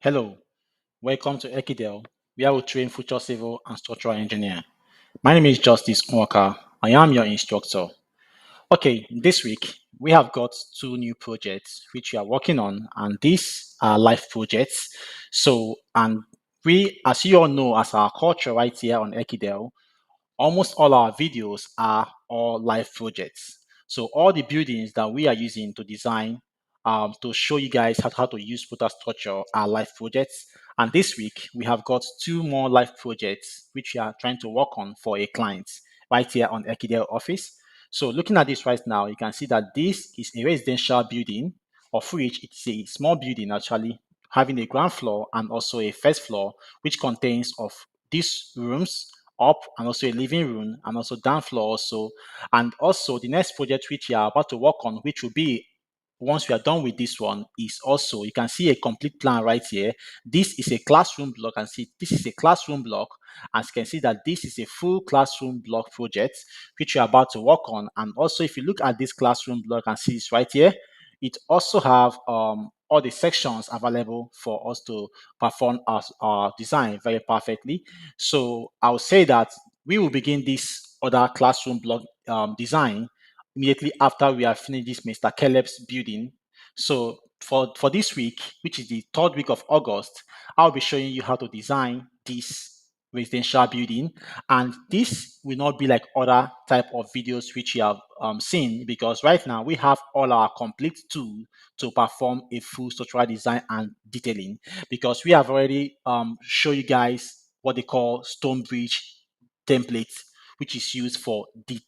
Hello, welcome to Ekidel, where we train future civil and structural engineer. My name is Justice Nwaka. I am your instructor. Okay, this week we have got two new projects which we are working on, and these are live projects. And we, as you all know, as our culture right here on Ekidel, almost all our videos are all live projects. So all the buildings that we are using to design, to show you guys how to use Prota Structure are live projects. And this week we have got two more live projects which we are trying to work on for a client right here on Ekidel office. So looking at this right now, you can see that this is a residential building, of which it's a small building actually, having a ground floor and also a first floor, which contains of these rooms up and also a living room and also down floor also. And also the next project which we are about to work on, which will be once we are done with this one, is also, you can see a complete plan right here. This is a classroom block, and see this is a classroom block. As you can see that this is a full classroom block project which we are about to work on. And also if you look at this classroom block and see this right here, it also have all the sections available for us to perform our design very perfectly. So I'll say that we will begin this other classroom block design immediately after we have finished this Mr. Caleb's building. So for this week, which is the third week of August, I'll be showing you how to design this residential building. And this will not be like other type of videos which you have seen, because right now we have all our complete tool to perform a full structural design and detailing, because we have already show you guys what they call stone bridge template, which is used for detailing.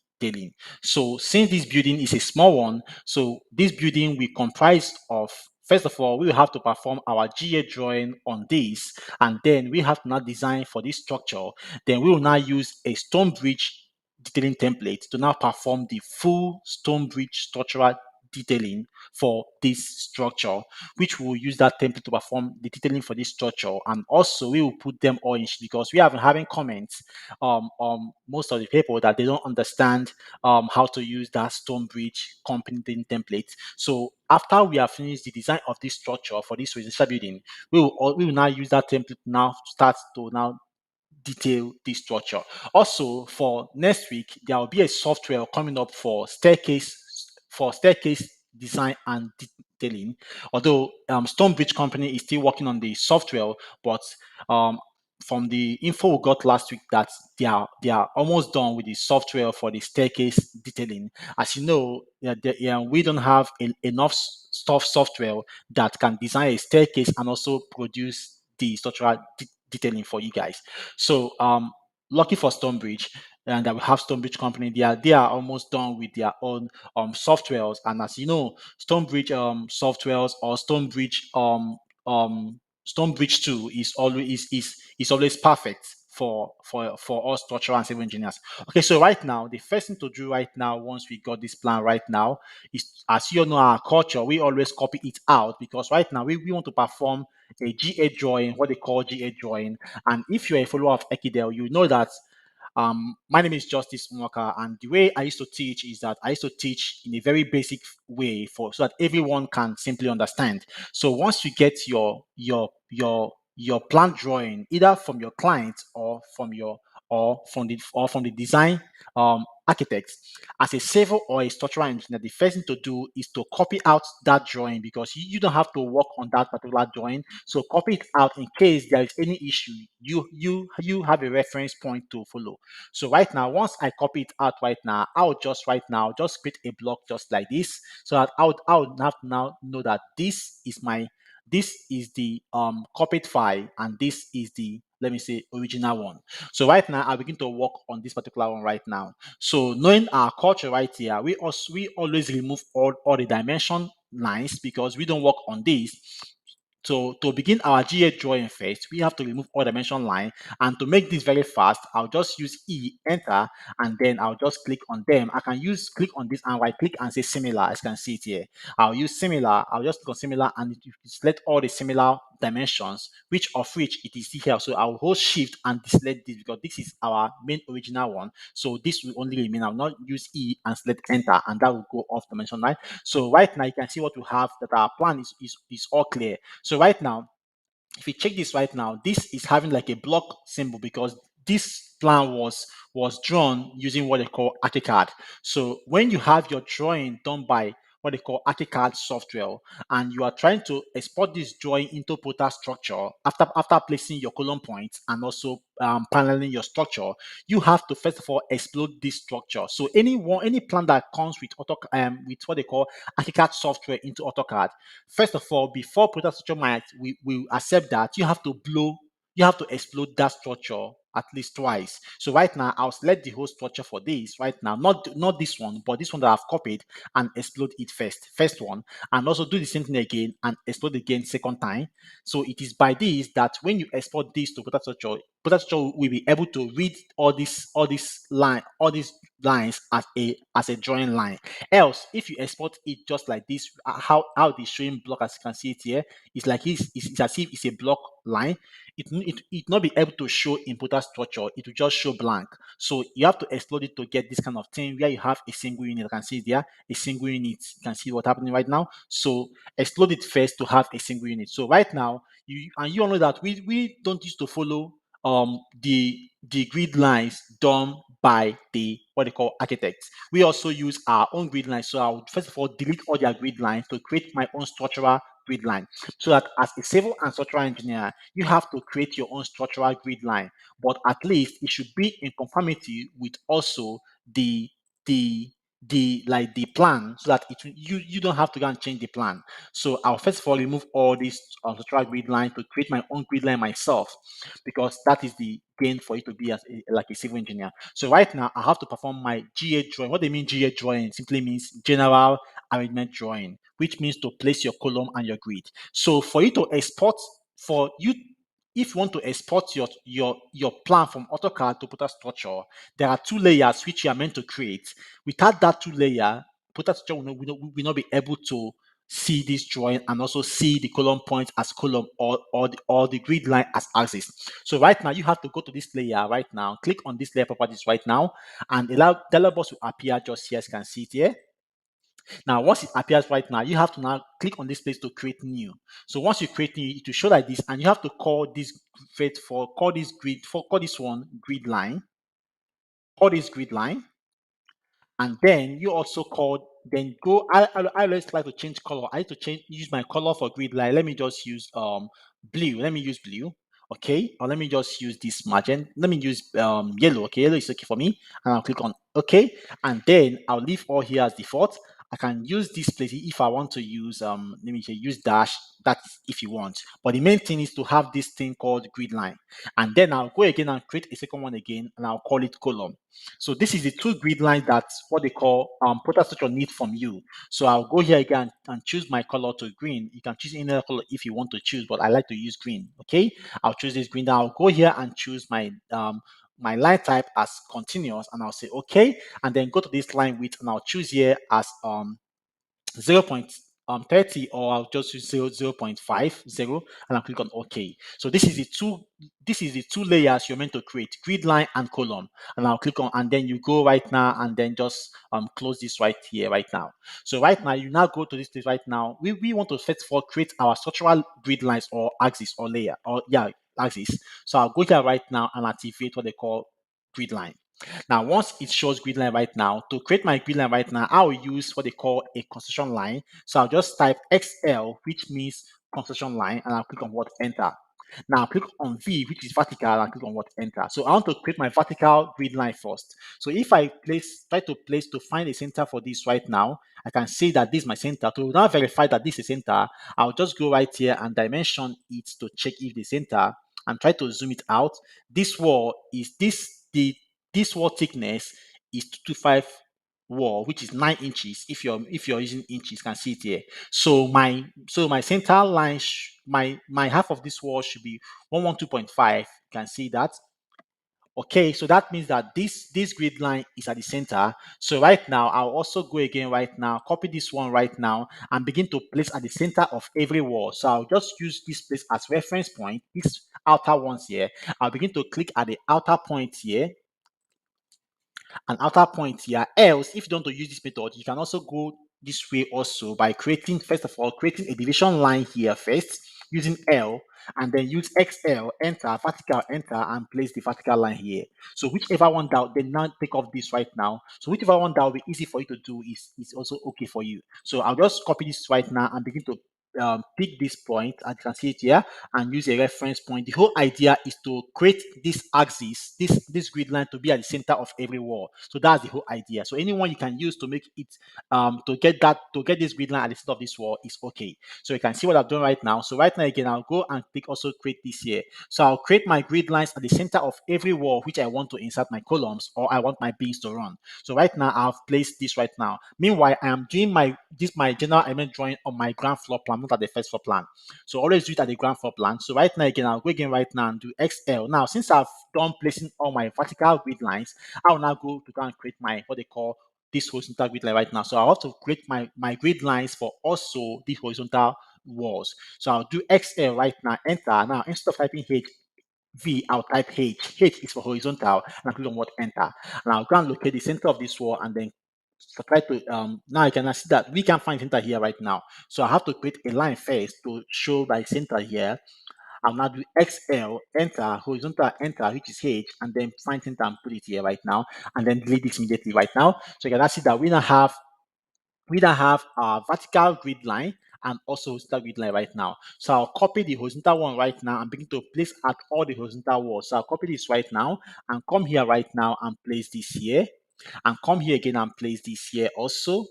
So since this building is a small one, so this building will comprise of, first of all, we will have to perform our GA drawing on this, and then we have to now design for this structure. Then we will now use a stone bridge detailing template to now perform the full stone bridge structural detailing for this structure, which will use that template to perform the detailing for this structure. And also we will put them all in, because we have been having comments most of the people that they don't understand how to use that stone bridge component template. So after we have finished the design of this structure for this residential building, we will now use that template now start to now detail this structure. Also, for next week, there will be a software coming up for staircase design and detailing. Although Stonebridge Company is still working on the software, but um, from the info we got last week, that they are almost done with the software for the staircase detailing. As you know, we don't have enough stuff software that can design a staircase and also produce the structural detailing for you guys. So lucky for Stonebridge, and that we have Stonebridge Company, they are almost done with their own softwares. And as you know, Stonebridge softwares or Stonebridge 2 is always perfect for us structural and civil engineers. Okay, so right now, the first thing to do right now, once we got this plan right now, is, as you know, our culture, we always copy it out, because right now we want to perform a GA drawing, what they call GA drawing. And if you're a follower of Ekidel, you know that my name is Justice Nwaka, and the way I used to teach is that I used to teach in a very basic way, for so that everyone can simply understand. So once you get your plan drawing, either from your client or from the design architect, as a civil or a structural engineer, the first thing to do is to copy out that drawing, because you don't have to work on that particular drawing. So copy it out in case there is any issue. You have a reference point to follow. So right now, once I copy it out right now, I'll just right now just create a block just like this, so that I would have to now know that this is the copied file, and this is the, let me say, original one. So right now I begin to work on this particular one right now. So knowing our culture right here, we always remove all the dimension lines, because we don't work on this. So to begin our GA drawing first, we have to remove all dimension line. And to make this very fast, I'll just use enter, and then I'll just click on them. I can use click on this and right click and say similar, as you can see it here. I'll use similar, I'll just click on similar, and it will select all the similar dimensions, which it is here. So I'll hold shift and select this, because this is our main original one. So this will only remain. I'll not use and select enter, and that will go off dimension line. So right now you can see what we have, that our plan is all clear. So right now, if you check this right now, this is having like a block symbol because this plan was drawn using what they call ArchiCAD. So when you have your drawing done by what they call ArchiCAD software, and you are trying to export this drawing into Prota Structure after placing your column points and also paneling your structure, you have to first of all explode this structure. So any plan that comes with with what they call ArchiCAD software into AutoCAD, first of all, before Prota Structure might we will accept that, you have to explode that structure at least twice. So right now, I'll select the whole structure for this right now, not this one, but this one that I've copied, and explode it first one, and also do the same thing again and explode again second time. So it is by this that when you export this to Prota Structure will be able to read all these lines as a drawing line. Else, if you export it just like this, how the showing block as you can see it here, it's like it's as if it's a block line. It not be able to show in Prota Structure. It will just show blank. So you have to explode it to get this kind of thing where you have a single unit. You can see there a single unit. You can see what's happening right now. So explode it first to have a single unit. So right now, you all know that we don't used to follow the grid lines done by the what they call architects. We also use our own grid lines. So I would first of all delete all their grid lines to create my own structural grid line. So that as a civil and structural engineer, you have to create your own structural grid line, but at least it should be in conformity with also the the the plan, so that you don't have to go and change the plan. So I'll first of all remove all these structural grid line to create my own grid line myself, because that is the gain for you to be like a civil engineer. So right now I have to perform my GA drawing. What they mean GA drawing simply means general arrangement drawing, which means to place your column and your grid. So for you to export, for you if you want to export your plan from AutoCAD to Prota Structure, there are two layers which you are meant to create. Without that two layer, Prota Structure will not be able to see this drawing and also see the column point as column, or the grid line as axis. So right now you have to go to this layer right now, click on this layer properties right now, and allow dialog box will appear just here, as you can see it here. Now, once it appears right now, you have to now click on this place to create new. So once you create new, it will show like this, and you have to call this call this one grid line, call this grid line, and then you also call, then go. I always like to change color. I need to use my color for grid line. Let me just use blue. Let me use blue. Okay, or let me just use this magenta. Let me use yellow. Okay, yellow is okay for me, and I'll click on okay, and then I'll leave all here as default. I can use this place if I want to use let me say use dash. That's if you want, but the main thing is to have this thing called grid line, and then I'll go again and create a second one again, and I'll call it column. So this is the two grid lines that's what they call Prota Structure need from you. So I'll go here again and choose my color to green. You can choose any other color if you want to choose, but I like to use green. Okay, I'll choose this green. Now I'll go here and choose my line type as continuous, and I'll say okay, and then go to this line width, and I'll choose here as 0.30, or I'll just use 0.50, and I'll click on OK. So this is the two layers you're meant to create, grid line and column. And I'll click on, and then you go right now and then just close this right here right now. So right now you now go to this place right now. We want to first of all create our structural grid lines or axis or layer, or yeah, axis. So I'll go here right now and activate what they call grid line. Now, once it shows grid line right now, to create my grid line right now, I will use what they call a construction line. So I'll just type XL, which means construction line, and I'll click on what enter. Now click on V, which is vertical, and click on what enter. So I want to create my vertical grid line first. So if I try to find a center for this right now, I can see that this is my center. To now verify that this is center, I'll just go right here and dimension it to check if the center, and try to zoom it out. This wall is this wall thickness is 225 wall, which is 9 inches. If you're using inches, you can see it here. So my center line, my half of this wall should be 112.5. You can see that. Okay, so that means that this grid line is at the center. So right now, I'll also go again right now, copy this one right now, and begin to place at the center of every wall. So I'll just use this place as reference point, these outer ones here. I'll begin to click at the outer point here, an outer point here. Else, if you don't want to use this method, you can also go this way also by creating, first of all, creating a division line here first using L, and then use XL, enter, vertical, enter, and place the vertical line here. So whichever one that then now take off this right now. So whichever one that will be easy for you to do is also okay for you. So I'll just copy this right now and begin to pick this point, as you can see it here, and use a reference point. The whole idea is to create this axis, this grid line to be at the center of every wall. So that's the whole idea. So anyone you can use to make it to get this grid line at the center of this wall is okay. So you can see what I've done right now. So right now again, I'll go and click also create this here. So I'll create my grid lines at the center of every wall which I want to insert my columns or I want my beams to run. So right now I've placed this right now. Meanwhile, I am doing my general element drawing on my ground floor plan, not at the first floor plan. So always do it at the ground floor plan. So right now again, I'll go again right now and do XL. Now, since I've done placing all my vertical grid lines, I'll now go to go and create my what they call this horizontal grid line right now. So I'll have to create my grid lines for also these horizontal walls. So I'll do XL right now, enter. Now, instead of typing I'll type H. H is for horizontal, and I'll click on what enter. And I'll go and locate the center of this wall and then try to now you can see that we can find center here right now. So I have to create a line first to show my center here. I'll now do XL, enter, horizontal, enter, which is H, and then find center and put it here right now, and then delete this immediately right now. So you can see that we now have a vertical grid line and also horizontal grid line right now. So I'll copy the horizontal one right now and begin to place at all the horizontal walls. So I'll copy this right now and come here right now and place this here, and come here again and place this here also.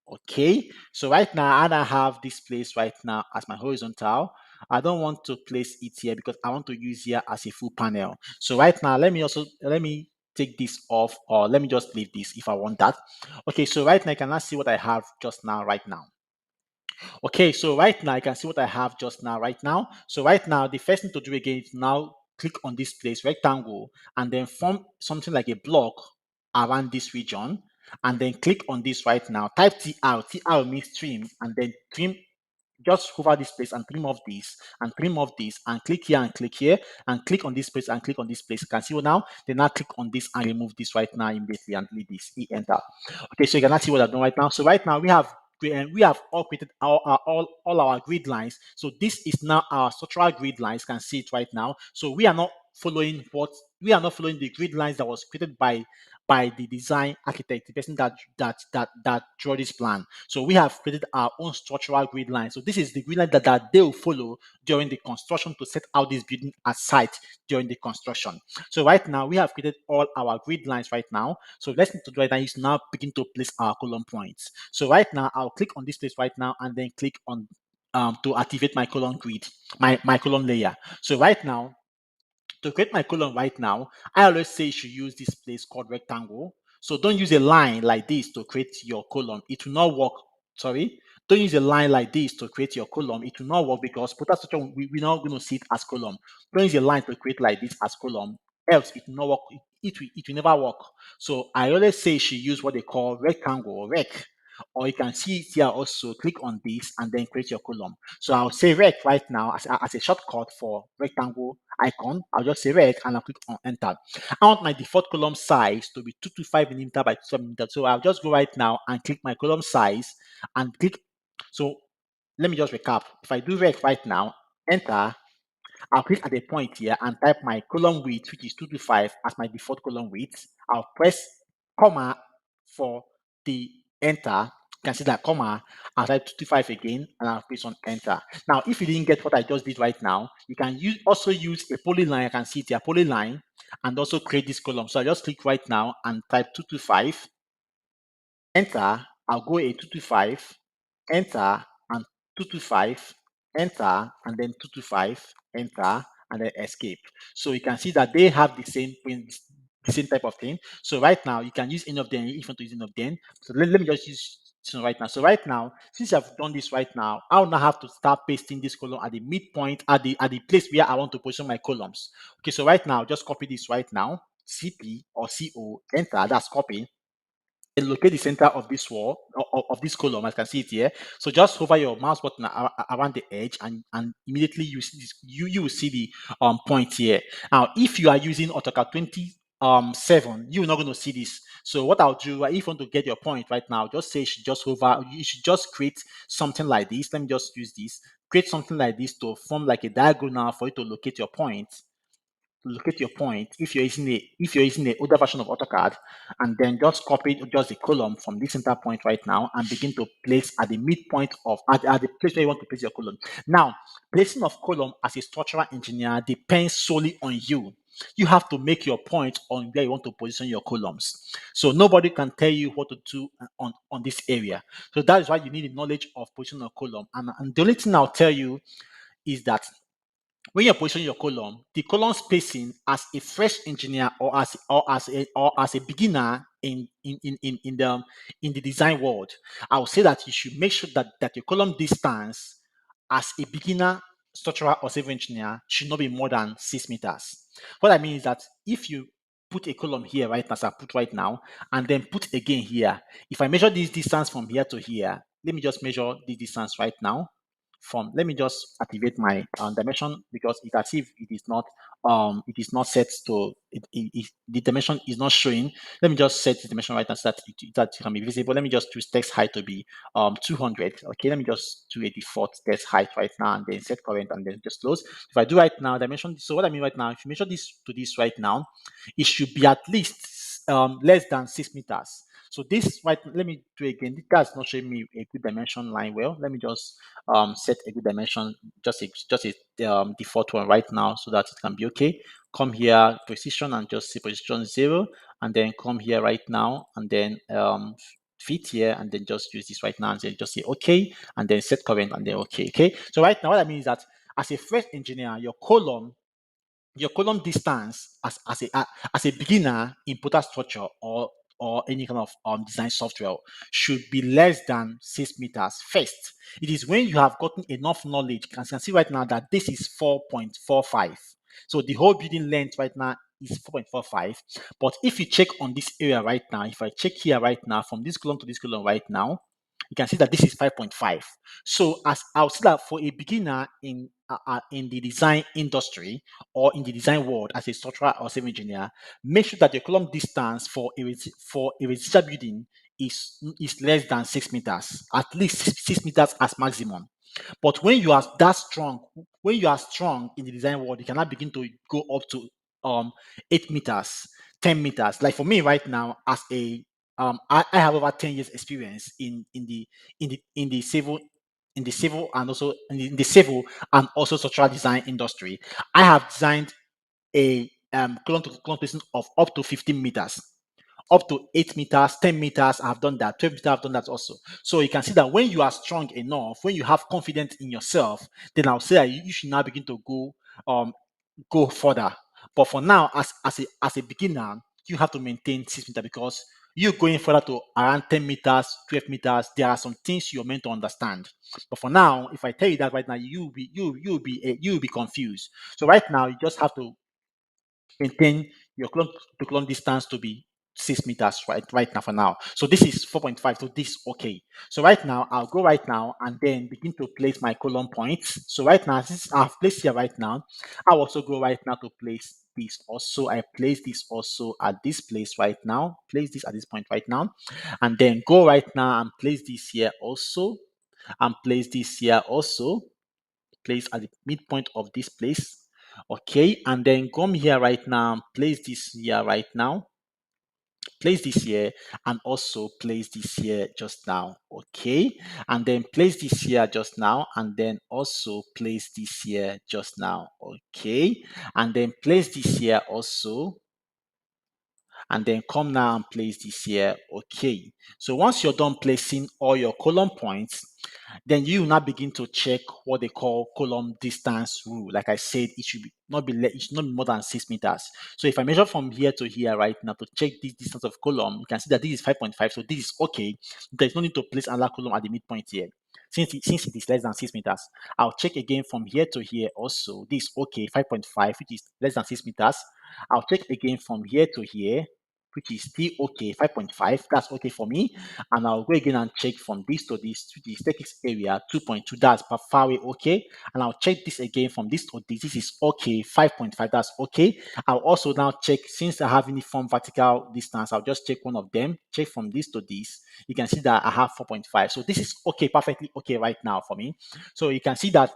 Okay, so right now I have this place right now as my horizontal. I don't want to place it here because I want to use here as a full panel. So right now, let me take this off, or let me just leave this if I want that. Okay, so right now I cannot see what I have just now right now. Okay, so right now I can see what I have just now right now. So right now, the first thing to do again is now click on this place, rectangle, and then form something like a block around this region, and then click on this right now. Type TR. TR means trim, and then trim. Just hover this place and trim off this and trim off this and click here and click on this place and click on this place. You can see what now? Then now click on this and remove this right now immediately and delete this. Enter. Okay, so you cannot see what I've done right now. So right now we have all created all our grid lines. So this is now our structural grid lines. You can see it right now. So we are not following the grid lines that was created by the design architect, the person that drew this plan. So we have created our own structural grid line. So this is the grid line that they will follow during the construction to set out this building at site during the construction. So right now we have created all our grid lines right now. So let's need to do it and is now begin to place our column points. So right now I'll click on this place right now and then click on to activate my column grid, my column layer. So right now, to create my column right now, I always say you should use this place called rectangle. So don't use a line like this to create your column. It will not work. Sorry. Don't use a line like this to create your column. It will not work because Protastructure, we're not going to see it as column. Don't use a line to create like this as column. Else, it will not work. It will never work. So I always say you should use what they call rectangle or rec. Or you can see it here also. Click on this and then create your column. So I'll say rec right now as a shortcut for rectangle icon. I'll just say rec and I'll click on enter. I want my default column size to be 225 millimeter by 2 millimeter. So I'll just go right now and click my column size and click. So let me just recap. If I do rec right now, enter, I'll click at the point here and type my column width, which is 225 as my default column width. I'll press comma for the enter. You can see that comma. I'll type 225 again and I'll press on enter. Now, if you didn't get what I just did right now, you can also use a polyline. I can see it here, polyline, and also create this column. So I just click right now and type 225, enter. I'll go a 225, enter, and 225, enter, and then 225, enter, and then escape. So you can see that they have the same type of thing. So right now you can use any of them if you want to use any of them. So let me just use this one right now. So right now, since I've done this right now, I'll now have to start pasting this column at the midpoint at the place where I want to position my columns. Okay, so right now, just copy this right now. CP or CO, enter, that's copy. And locate the center of this wall of this column, as you can see it here. So just hover your mouse button around the edge and immediately you see this, you will see the point here. Now if you are using AutoCAD 20 7, you're not going to see this. So what I'll do, if you want to get your point right now, just say you should just create something like this. Let me just use this. Create something like this to form like a diagonal for you to locate your point. Locate your point if you're using a older version of AutoCAD, and then just copy just the column from this center point right now and begin to place at the midpoint of at the place where you want to place your column. Now, placing of column as a structural engineer depends solely on you. You have to make your point on where you want to position your columns. So nobody can tell you what to do on this area. So that is why you need the knowledge of position of column. And the only thing I'll tell you is that when you're positioning your column, the column spacing as a fresh engineer or as a beginner in the design world, I would say that you should make sure that your column distance as a beginner structural or civil engineer should not be more than 6 meters. What I mean is that if you put a column here right as I put right now, and then put again here, if I measure this distance from here to here, let me just measure the distance right now from let me just activate my dimension because it's as if it is not set to the dimension is not showing. Let me just set the dimension right now so that it can be visible. Let me just choose text height to be 200. Okay, let me just do a default text height right now and then set current and then just close. If I do right now dimension, so what I mean right now, if you measure this to this right now, it should be at least less than 6 meters. So this right, let me do it again. This guy's not showing me a good dimension line. Well, let me just set a good dimension, just a default one right now so that it can be okay. Come here, position, and just say position 0, and then come here right now, and then fit here, and then just use this right now, and then just say okay, and then set current, and then okay. Okay. So right now, what I mean is that as a fresh engineer, your column distance as a beginner in Prota Structure or any kind of design software should be less than 6 meters first. It is when you have gotten enough knowledge, you can see right now that this is 4.45. So the whole building length right now is 4.45. But if you check on this area right now, if I check here right now, from this column to this column right now, you can see that this is 5.5. So as I'll say that for a beginner in the design industry or in the design world as a structural or civil engineer, make sure that your column distance for a residential building is less than 6 meters, at least 6 meters as maximum. But when you are strong in the design world, you cannot begin to go up to 8 meters, 10 meters. Like for me right now, as I have over 10 years experience in the civil and also in the civil and also structural design industry. I have designed a column to column spacing of up to 15 meters, up to 8 meters, 10 meters. I've done that, 12 meters. I've done that also. So you can see that when you are strong enough, when you have confidence in yourself, then I'll say that you should now begin to go further. But for now, as a beginner, you have to maintain 6 meters because you going further to around 10 meters, 12 meters, there are some things you're meant to understand. But for now, if I tell you that right now, you'll be confused. So right now, you just have to maintain your clone to clone distance to be 6 meters right now for now. So this is 4.5. So this is okay. So right now I'll go right now and then begin to place my column points. So right now, since I've placed here right now, I'll also go right now to place this also. I place this also at this place right now. Place this at this point right now, and then go right now and place this here also, and place this here also, place at the midpoint of this place. Okay, and then come here right now, place this here right now, place this here, and also place this here just now. Okay, and then place this here just now, and then also place this here just now. Okay, and then place this here also, and then come now and place this here. Okay, so once you're done placing all your column points, then you will now begin to check what they call column distance rule. Like I said, it should not be more than 6 meters. So if I measure from here to here right now to check this distance of column, you can see that this is 5.5. So this is okay. There's no need to place another column at the midpoint here. Since it is less than 6 meters, I'll check again from here to here also. This is okay, 5.5, which is less than 6 meters. I'll check again from here to here. which is still okay, 5.5, that's okay for me. And I'll go again and check from this to this, which is staircase area, 2.2, that's far away, okay. And I'll check this again from this to this is okay, 5.5, that's okay. I'll also now check, since I have uniform vertical distance, I'll just check one of them, check from this to this. You can see that I have 4.5. So this is okay, perfectly okay right now for me. So you can see that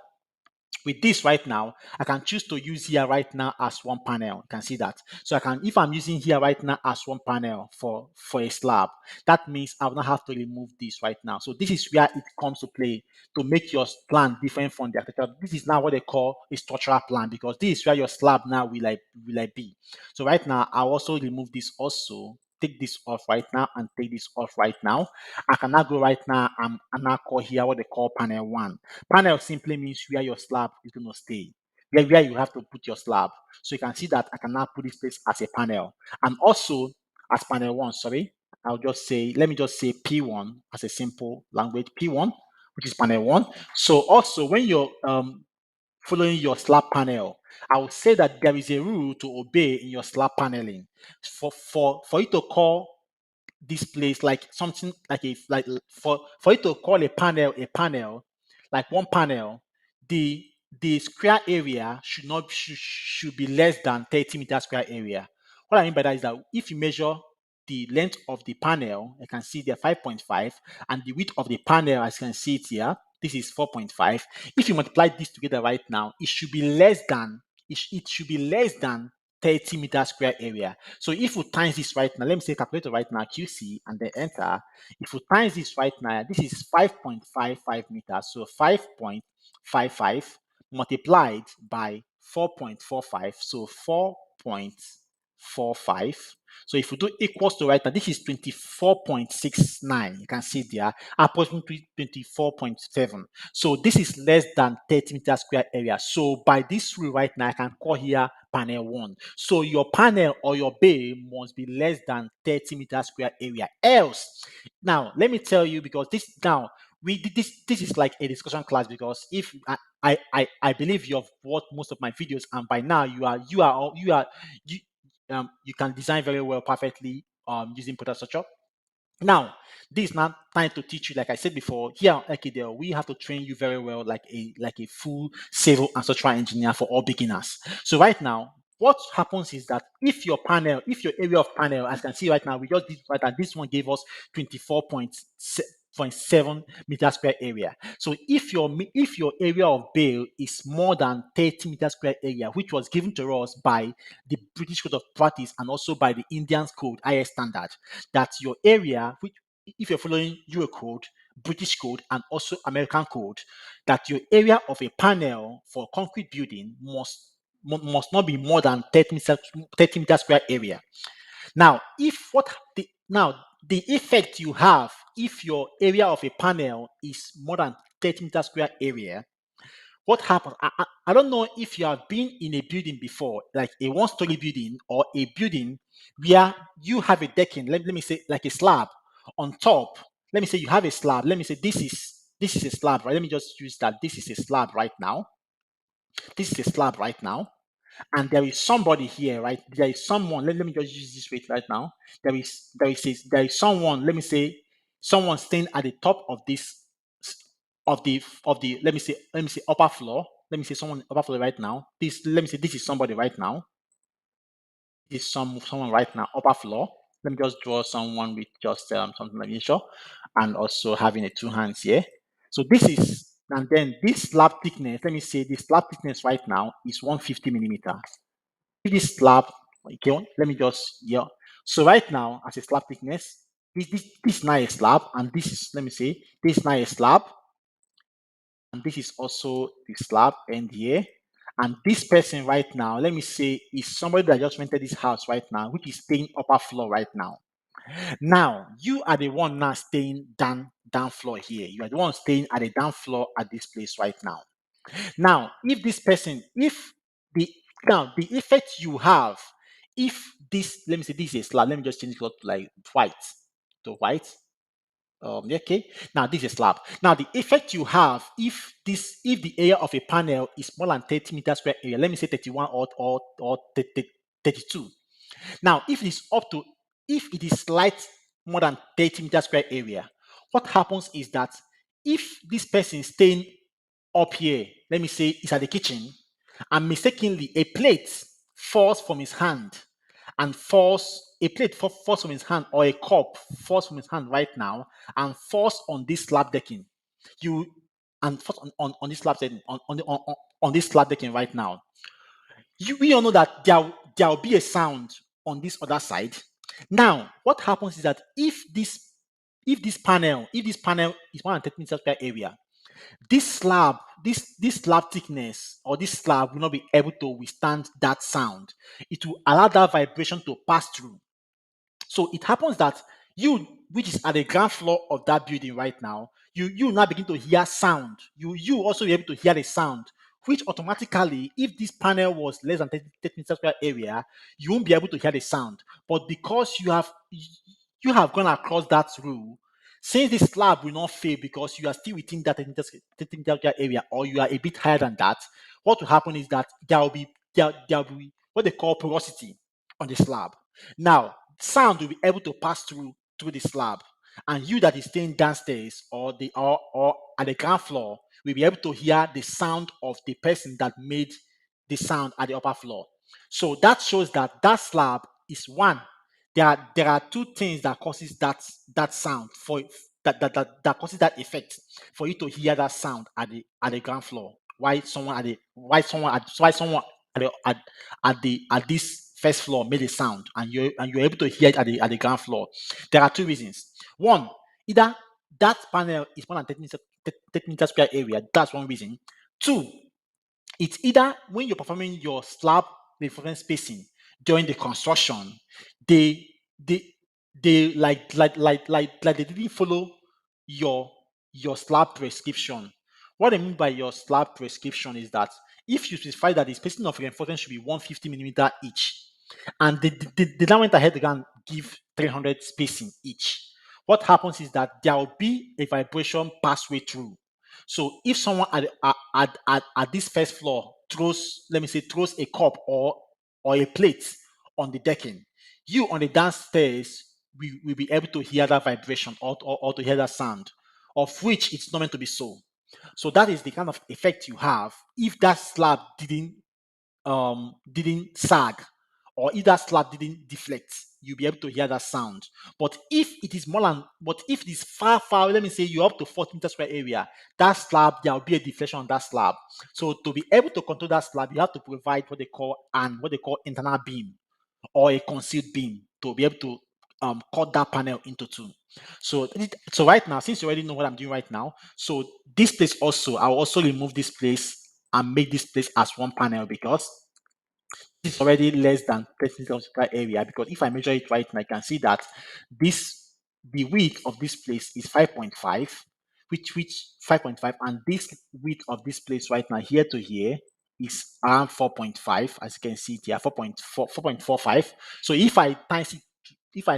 with this right now, I can choose to use here right now as one panel. You can see that. So I can, if I'm using here right now as one panel for a slab, that means I will not have to remove this right now. So this is where it comes to play to make your plan different from the architecture. This is now what they call a structural plan, because this is where your slab now will be. So right now, I'll also remove this also. Take this off right now and take this off right now. I can now go right now and now call here what they call panel 1. Panel simply means where your slab is going to stay, where you have to put your slab. So you can see that I can now put this place as a panel. And also as panel 1, sorry, I'll just say, let me just say P1 as a simple language, P1, which is panel 1. So also when you're following your slab panel, I would say that there is a rule to obey in your slab paneling. For you to call this place like something like for you to call a panel, like one panel, the square area should be less than 30 meter square area. What I mean by that is that if you measure the length of the panel, you can see there 5.5, and the width of the panel, as you can see it here, this is 4.5. If you multiply this together right now, it should be less than it should be less than 30 meter square area. So if we times this right now, let me say calculator right now, QC, and then enter. If we times this right now, this is 5.55 meters. So 5.55 multiplied by 4.45. So 4.45. So if we do equals to right now, this is 24.69. You can see there, approximately 24.7. So this is less than 30 meter square area. So by this rule right now, I can call here panel 1. So your panel or your bay must be less than 30 meter square area. Else, now let me tell you, because this is like a discussion class, because if I believe you have watched most of my videos, and by now you can design very well, perfectly, using Prota Structure. Now, this is not time to teach you, like I said before, here on Ekidel, we have to train you very well, like a full civil and structural engineer for all beginners. So right now, what happens is that if your area of panel, as you can see right now, we just did right now, this one gave us 24.7 meter square area. So if your area of bale is more than 30 meter square area, which was given to us by the British Code of Practice and also by the Indian Code IS standard, that your area, which if you're following Eurocode, British Code, and also American Code, that your area of a panel for concrete building must not be more than 30 meter square area. Now, the effect you have if your area of a panel is more than 30 meter square area, what happens? I don't know if you have been in a building before, like a one-story building or a building where you have a decking, let me say like a slab on top. Let me say you have a slab. Let me say this is a slab, right? Let me just use that. This is a slab right now. This is a slab right now. And there is somebody here, right? There is someone. Let me just use this weight right now. There is someone. Let me say someone staying at the top of this let me say upper floor. Let me say someone upper floor right now. This let me say this is somebody right now. This is someone right now upper floor. Let me just draw someone with just something like this, and also having a two hands here. So this is, and then this slab thickness. Let me say the slab thickness right now is 150 millimeter. This slab, okay, let me just, yeah. So right now, as a slab thickness, this is not a slab, and this is, let me say, this is not a slab, and this is also the slab end here. And this person right now, let me say, is somebody that just rented this house right now, which is staying upper floor right now. Now, you are the one now staying down floor here. You are the one staying at the down floor at this place right now. Now, if this person, if the the effect you have, if this, let me say this is a slab, let me just change it to like white to white. Okay. Now this is a slab. Now the effect you have, if the area of a panel is more than 30 meters square area, let me say 31 or 32. Now, if it is up to if it is slight more than 30 meter square area, what happens is that if this person is staying up here, let me say it's at the kitchen, and mistakenly a plate falls from his hand and falls, a plate falls from his hand, or a cup falls from his hand right now and falls on this slab decking. You and falls on this slab decking on this slab decking right now. We all know that there will be a sound on this other side. Now, what happens is that if this panel is 130 meters square area, this slab thickness or this slab will not be able to withstand that sound. It will allow that vibration to pass through. So it happens that you, which is at the ground floor of that building right now, you now begin to hear sound. You also be able to hear the sound, which automatically, if this panel was less than 30 meters square area, you won't be able to hear the sound. But because you have gone across that rule, since the slab will not fail because you are still within that 30 meter square area, or you are a bit higher than that, what will happen is that there will be what they call porosity on the slab. Now, sound will be able to pass through the slab, and you that is staying downstairs or at the ground floor will be able to hear the sound of the person that made the sound at the upper floor. So that shows that that slab is one. There are two things that causes that sound for that causes that effect for you to hear that sound at the ground floor. Why someone at this first floor made a sound, and you're able to hear it at the ground floor. There are two reasons. One, either that panel is more than 30 meter square area. That's one reason. Two, it's either when you're performing your slab reinforcement spacing during the construction, they they they they didn't follow your your slab prescription. What I mean by your slab prescription is that if you specify that the spacing of reinforcement should be 150 millimeter each, and they now went ahead and give 300 spacing each, what happens is that there will be a vibration pathway through. So if someone at this first floor throws, let me say, throws a cup or a plate on the decking, you on the downstairs will be able to hear that vibration, or to hear that sound, of which it's not meant to be so. So that is the kind of effect you have if that slab didn't sag, or if that slab didn't deflect, you'll be able to hear that sound. But if it is far, let me say you're up to 40 meter square area, that slab, there will be a deflection on that slab. So to be able to control that slab, you have to provide what they call internal beam, or a concealed beam, to be able to cut that panel into two. So right now, since you already know what I'm doing right now, so this place also, I'll also remove this place and make this place as one panel, because this is already less than 30 square area. Because if I measure it right now, I can see that the width of this place is 5.5, which 5.5, and this width of this place right now, here to here, is around 4.5, as you can see it here, 4.45. So if I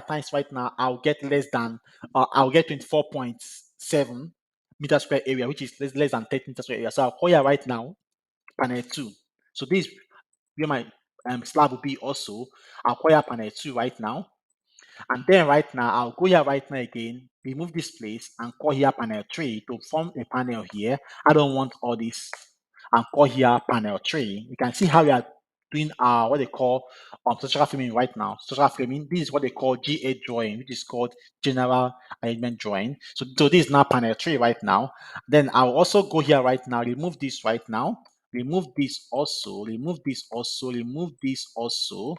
times right now, I'll get 24.7 meter square area, which is less than 30 meter square area. So I'll call here right now panel 2. So this is where my slab will be also. I'll call here panel 2 right now. And then right now, I'll go here right now again, remove this place, and call here panel 3 to form a panel here. I don't want all this. And call here panel 3. You can see how we are doing what they call structural framing right now. Structural framing, this is what they call GA drawing, which is called general arrangement drawing. So this is now panel 3 right now. Then I'll also go here right now, remove this right now, remove this also, remove this also, remove this also,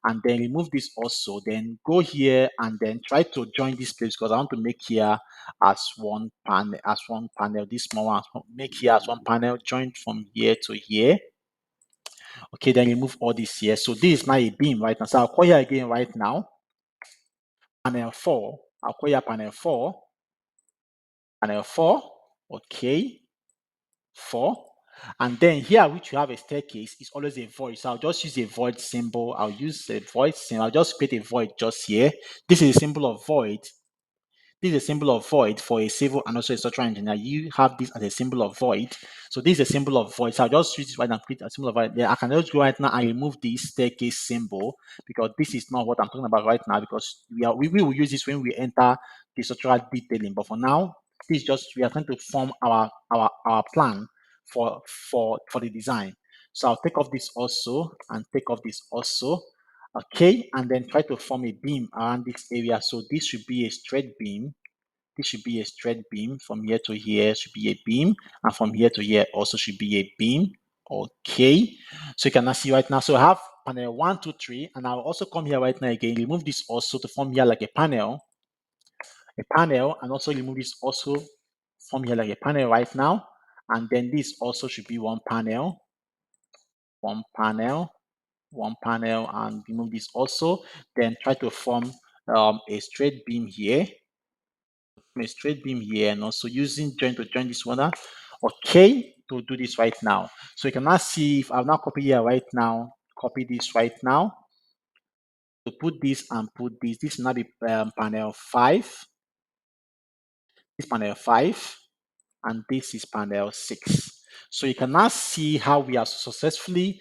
and then remove this also. Then go here and then try to join this place, because I want to make here as one panel, this small one, make here as one panel, join from here to here. Okay, then remove all this here. So this is now a beam right now. So I'll call here again right now panel 4. I'll call here panel 4, okay, 4. And then here, which you have a staircase, is always a void. So I'll just use a void symbol. I'll use a void symbol. I'll just create a void just here. This is a symbol of void. this is a symbol of void for a civil and also a structural engineer. You have this as a symbol of void. So this is a symbol of void. So I'll just use this right now and create a symbol of void. There, I can just go right now and remove this staircase symbol because this is not what I'm talking about right now, because we will use this when we enter the structural detailing. But for now, this is just, we are trying to form our plan for the design. So I'll take off this also and take off this also. Okay, and then try to form a beam around this area. So this should be a straight beam. This should be a straight beam. From here to here should be a beam, and from here to here also should be a beam. Okay, so you can now see right now. So I have panel 1, 2, 3, and I'll also come here right now again, remove this also to form here like a panel, and also remove this also form here like a panel right now. And then this also should be one panel, one panel, one panel, and remove this also. Then try to form a straight beam here, and also using join to join this one. Okay, to do this right now. So you can now see, if I'll now copy here right now, copy this right now to put this and put this. This will now be panel 5. This panel 5, and this is panel 6. So you can now see how we have successfully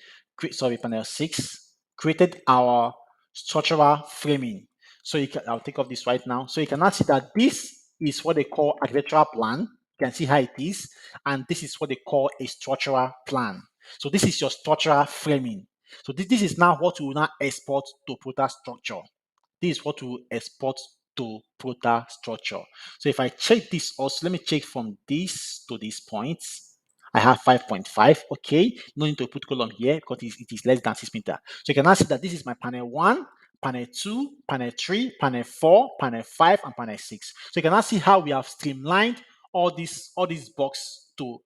panel 6 created our structural framing. So I'll take off this right now. So you can now see that this is what they call architectural plan. You can see how it is, and this is what they call a structural plan. So this is your structural framing. So this is now what we will now export to Prota Structure. This is what we will export to Prota Structure. So if I check this also, let me check from this to this point. I have 5.5. Okay, no need to put column here because it is less than 6 meters. So you can now see that this is my panel 1, panel 2, panel 3, panel 4, panel 5, and panel 6. So you can now see how we have streamlined all these boxes to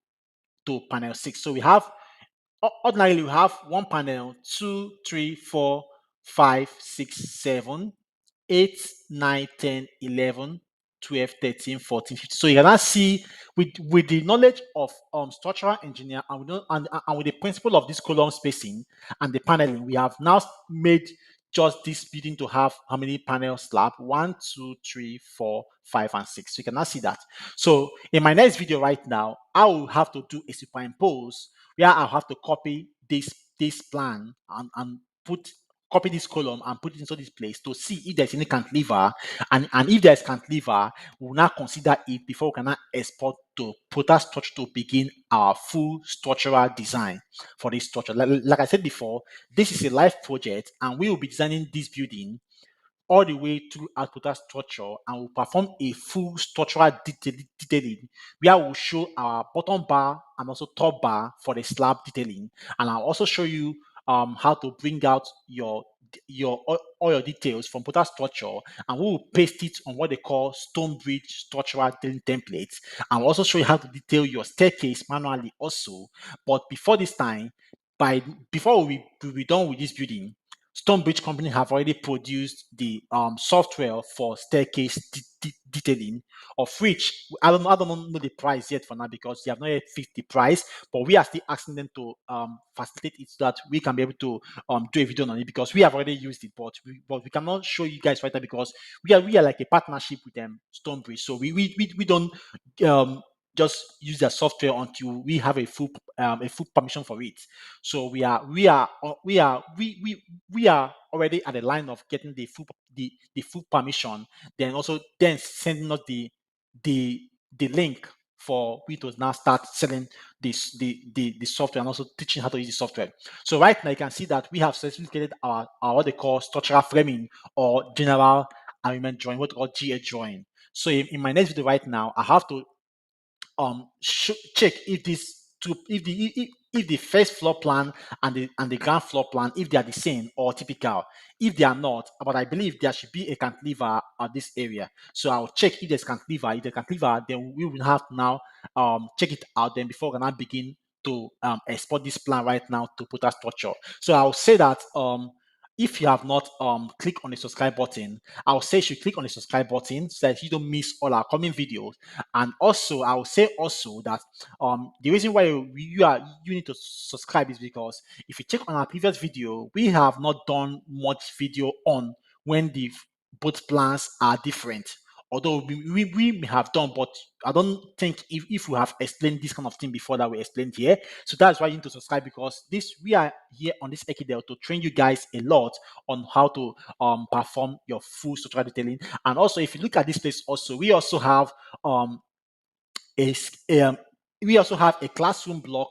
panel 6. So we have, ordinarily we have one panel, 2, 3, 4, 5, 6, 7, 8, 9, 10, 11, 12, 13, 14, 15. So you can now see with the knowledge of structural engineer and with the principle of this column spacing and the paneling, we have now made just this building to have how many panel slab? 1, 2, 3, 4, 5, and 6. So you can now see that. So in my next video right now, I will have to do a superimpose where I'll have to copy this plan and copy this column and put it into this place to see if there's any cantilever, and if there's cantilever, we'll now consider it before we can now export to Prota Structure to begin our full structural design for this structure. Like I said before, this is a live project and we will be designing this building all the way through our Prota Structure, and we'll perform a full structural detailing where we'll show our bottom bar and also top bar for the slab detailing, and I'll also show you how to bring out all your details from Prota Structure, and we will paste it on what they call stone bridge structural detailing templates, and we'll also show you how to detail your staircase manually also. But before this time, before we be done with this building, Stonebridge Company have already produced the software for staircase detailing, of which I don't know the price yet for now because they have not yet fixed the price. But we are still asking them to facilitate it so that we can be able to do a video on it, because we have already used it, but we cannot show you guys right now because we are like a partnership with them, Stonebridge. So we don't just use their software until we have a full permission for it. So we are already at the line of getting the full permission, then sending us the link for we to now start selling the software and also teaching how to use the software. So right now you can see that we have successfully created our what they call structural framing or general alignment drawing, what we call GA drawing. So in my next video right now, I have to check if if the first floor plan and the ground floor plan, if they are the same or typical. If they are not, but I believe there should be a cantilever at this area, so I'll check if there's cantilever. If there's cantilever, then we will have to now check it out, then before we can now begin to export this plan right now to Prota Structure. So I'll say that if you have not clicked on the subscribe button, I'll say you should click on the subscribe button so that you don't miss all our coming videos. And also I'll say also that the reason why you need to subscribe is because if you check on our previous video, we have not done much video on when the both plans are different, although we may have done, but I don't think if we have explained this kind of thing before that we explained here. So that's why you need to subscribe, because this we are here on this Ekidel to train you guys a lot on how to perform your full structural detailing. And also, if you look at this place, also we also have a we also have a classroom block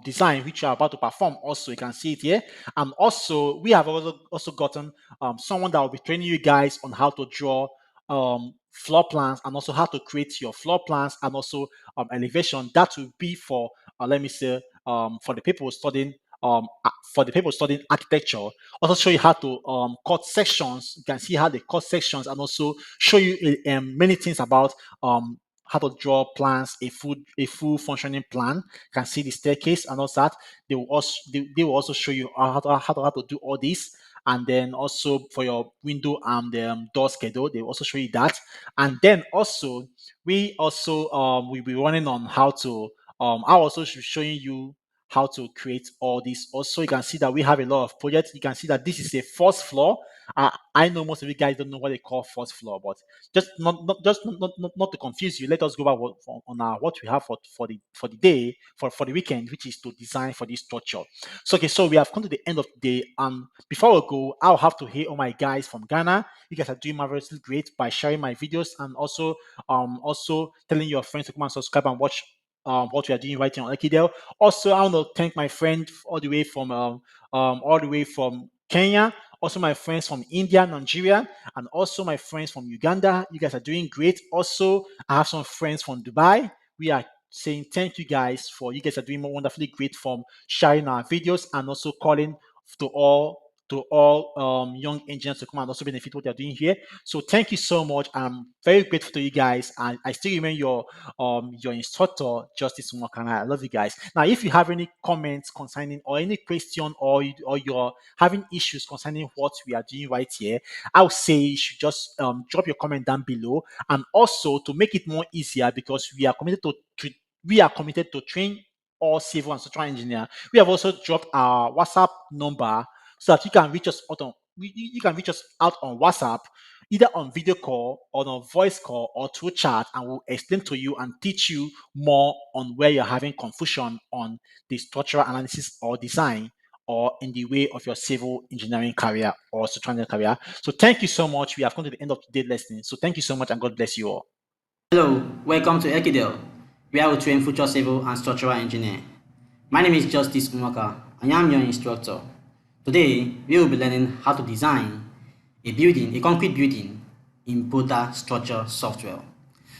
design which you are about to perform. Also, you can see it here. And also we have also gotten someone that will be training you guys on how to draw floor plans, and also how to create your floor plans, and also elevation. That will be for let me say for the people studying architecture. Also show you how to cut sections. You can see how they cut sections, and also show you many things about how to draw plans, a full functioning plan. You can see the staircase and all that. They will also show you how to do all this. And then also for your window and door schedule, they will also show you that. And then also we also will be running on how to I'll also be showing you how to create all this. Also, you can see that we have a lot of projects. You can see that this is a first floor. I know most of you guys don't know what they call first floor, but just not to confuse you, let us go back on what we have for the day, for the weekend, which is to design for this structure. So okay, so we have come to the end of the day, and before we go, I'll have to hear all my guys from Ghana. You guys are doing marvelously great by sharing my videos, and also telling your friends to come and subscribe and watch what we are doing right here on Ekidel. Also, I want to thank my friend all the way from Kenya. Also, my friends from India, Nigeria, and also my friends from Uganda. You guys are doing great. Also, I have some friends from Dubai. We are saying thank you guys for you guys are doing wonderfully great from sharing our videos, and also calling to all young engineers to come and also benefit what they're doing here. So thank you so much. I'm very grateful to you guys, and I still remain your instructor, Justice Mwakana. I love you guys. Now, if you have any comments concerning or any question, or you're having issues concerning what we are doing right here, I would say you should just drop your comment down below. And also, to make it more easier, because we are committed to train all civil and structural engineer, we have also dropped our WhatsApp number so that you can reach us out you can reach us out on WhatsApp, either on video call or on voice call or through chat, and we'll explain to you and teach you more on where you're having confusion on the structural analysis or design, or in the way of your civil engineering career or structural engineering career. So thank you so much. We have come to the end of today's lesson. So thank you so much, and God bless you all. Hello, welcome to Ekidel, where we train future civil and structural engineer. My name is Justice Umaka, and I am your instructor. Today, we will be learning how to design a concrete building in Prota Structure software.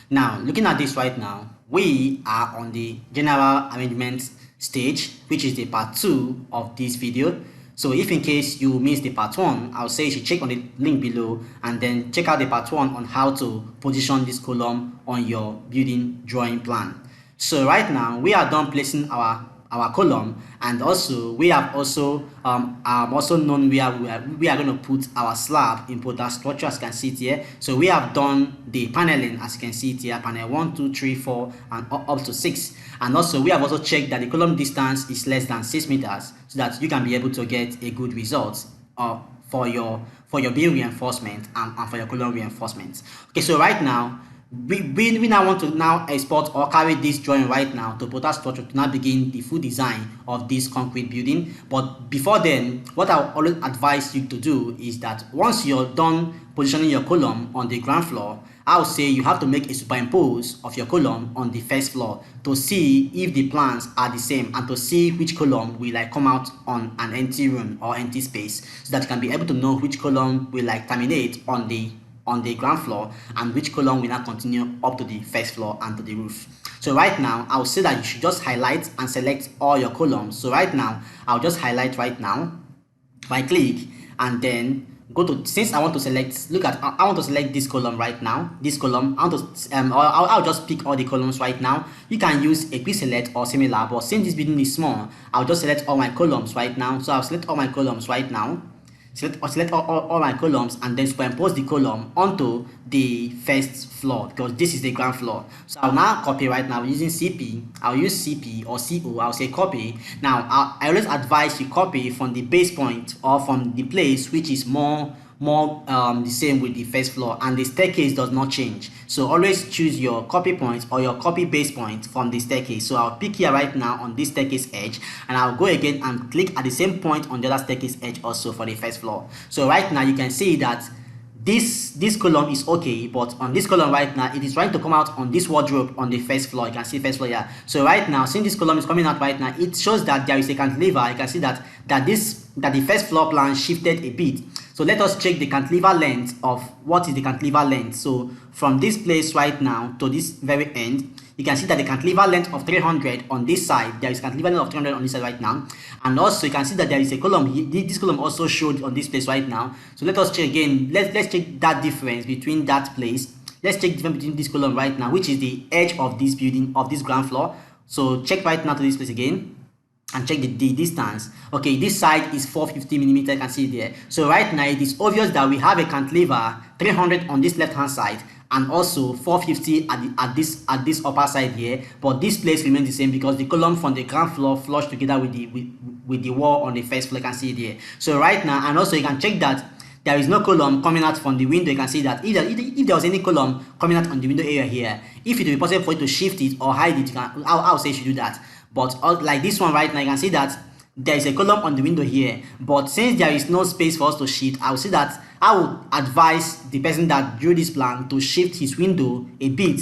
Now, looking at this right now, we are on the general arrangement stage, which is the part 2 of this video. So if in case you missed the part 1, I'll say you should check on the link below and then check out the part 1 on how to position this column on your building drawing plan. So right now we are done placing our column, and also we have also known where we are going to put our slab in Prota Structure, as you can see it here. So we have done the paneling, as you can see it here, panel 1, 2, 3, 4 and up to 6. And also we have also checked that the column distance is less than 6 meters, so that you can be able to get a good result for your beam reinforcement and for your column reinforcement. Okay, so right now we now want to now export or carry this drawing right now to Prota Structure to now begin the full design of this concrete building. But before then, what I always advise you to do is that once you're done positioning your column on the ground floor, I'll say you have to make a superimpose of your column on the first floor to see if the plans are the same, and to see which column will like come out on an empty room or empty space, so that you can be able to know which column will like terminate on the ground floor and which column will not continue up to the first floor and to the roof. So right now I'll say that you should just highlight and select all your columns. So right now I'll just highlight right now, right click, and then go to, since I want to select, look at, I want to select this column right now, this column. I want to I'll just pick all the columns right now. You can use a quick select or similar, but since this building is small, I'll just select all my columns right now. So I'll select all my columns right now, select all my columns, and then superimpose the column onto the first floor, because this is the ground floor. So I'll now copy right now using CP. I'll use CP or CO. I'll say copy. Now I always advise you copy from the base point or from the place which is more the same with the first floor, and the staircase does not change. So always choose your copy point or your copy base point from the staircase. So I'll pick here right now on this staircase edge, and I'll go again and click at the same point on the other staircase edge also for the first floor. So right now you can see that this column is okay, but on this column right now, it is trying to come out on this wardrobe on the first floor. You can see first floor here. So right now, since this column is coming out right now, it shows that there is a cantilever. You can see that the first floor plan shifted a bit. So let us check the cantilever length of what is the cantilever length. So from this place right now to this very end, you can see that the cantilever length of 300 on this side, there is cantilever length of 300 on this side right now. And also you can see that there is a column, this column also showed on this place right now. So let us check again, let's check that difference between that place. Let's check the difference between this column right now, which is the edge of this building, of this ground floor. So check right now to this place again and check the distance. Okay, this side is 450 millimeter. You can see it there. So right now it is obvious that we have a cantilever 300 on this left hand side and also 450 at this upper side here, but this place remains the same because the column from the ground floor flush together with the wall on the first floor. You can see it here. So right now, and also you can check that there is no column coming out from the window. You can see that if there was any column coming out on the window area here, if it will be possible for you to shift it or hide it, you can, I would say you should do that. But like this one right now, you can see that there is a column on the window here, but since there is no space for us to shift, I will say that I would advise the person that drew this plan to shift his window a bit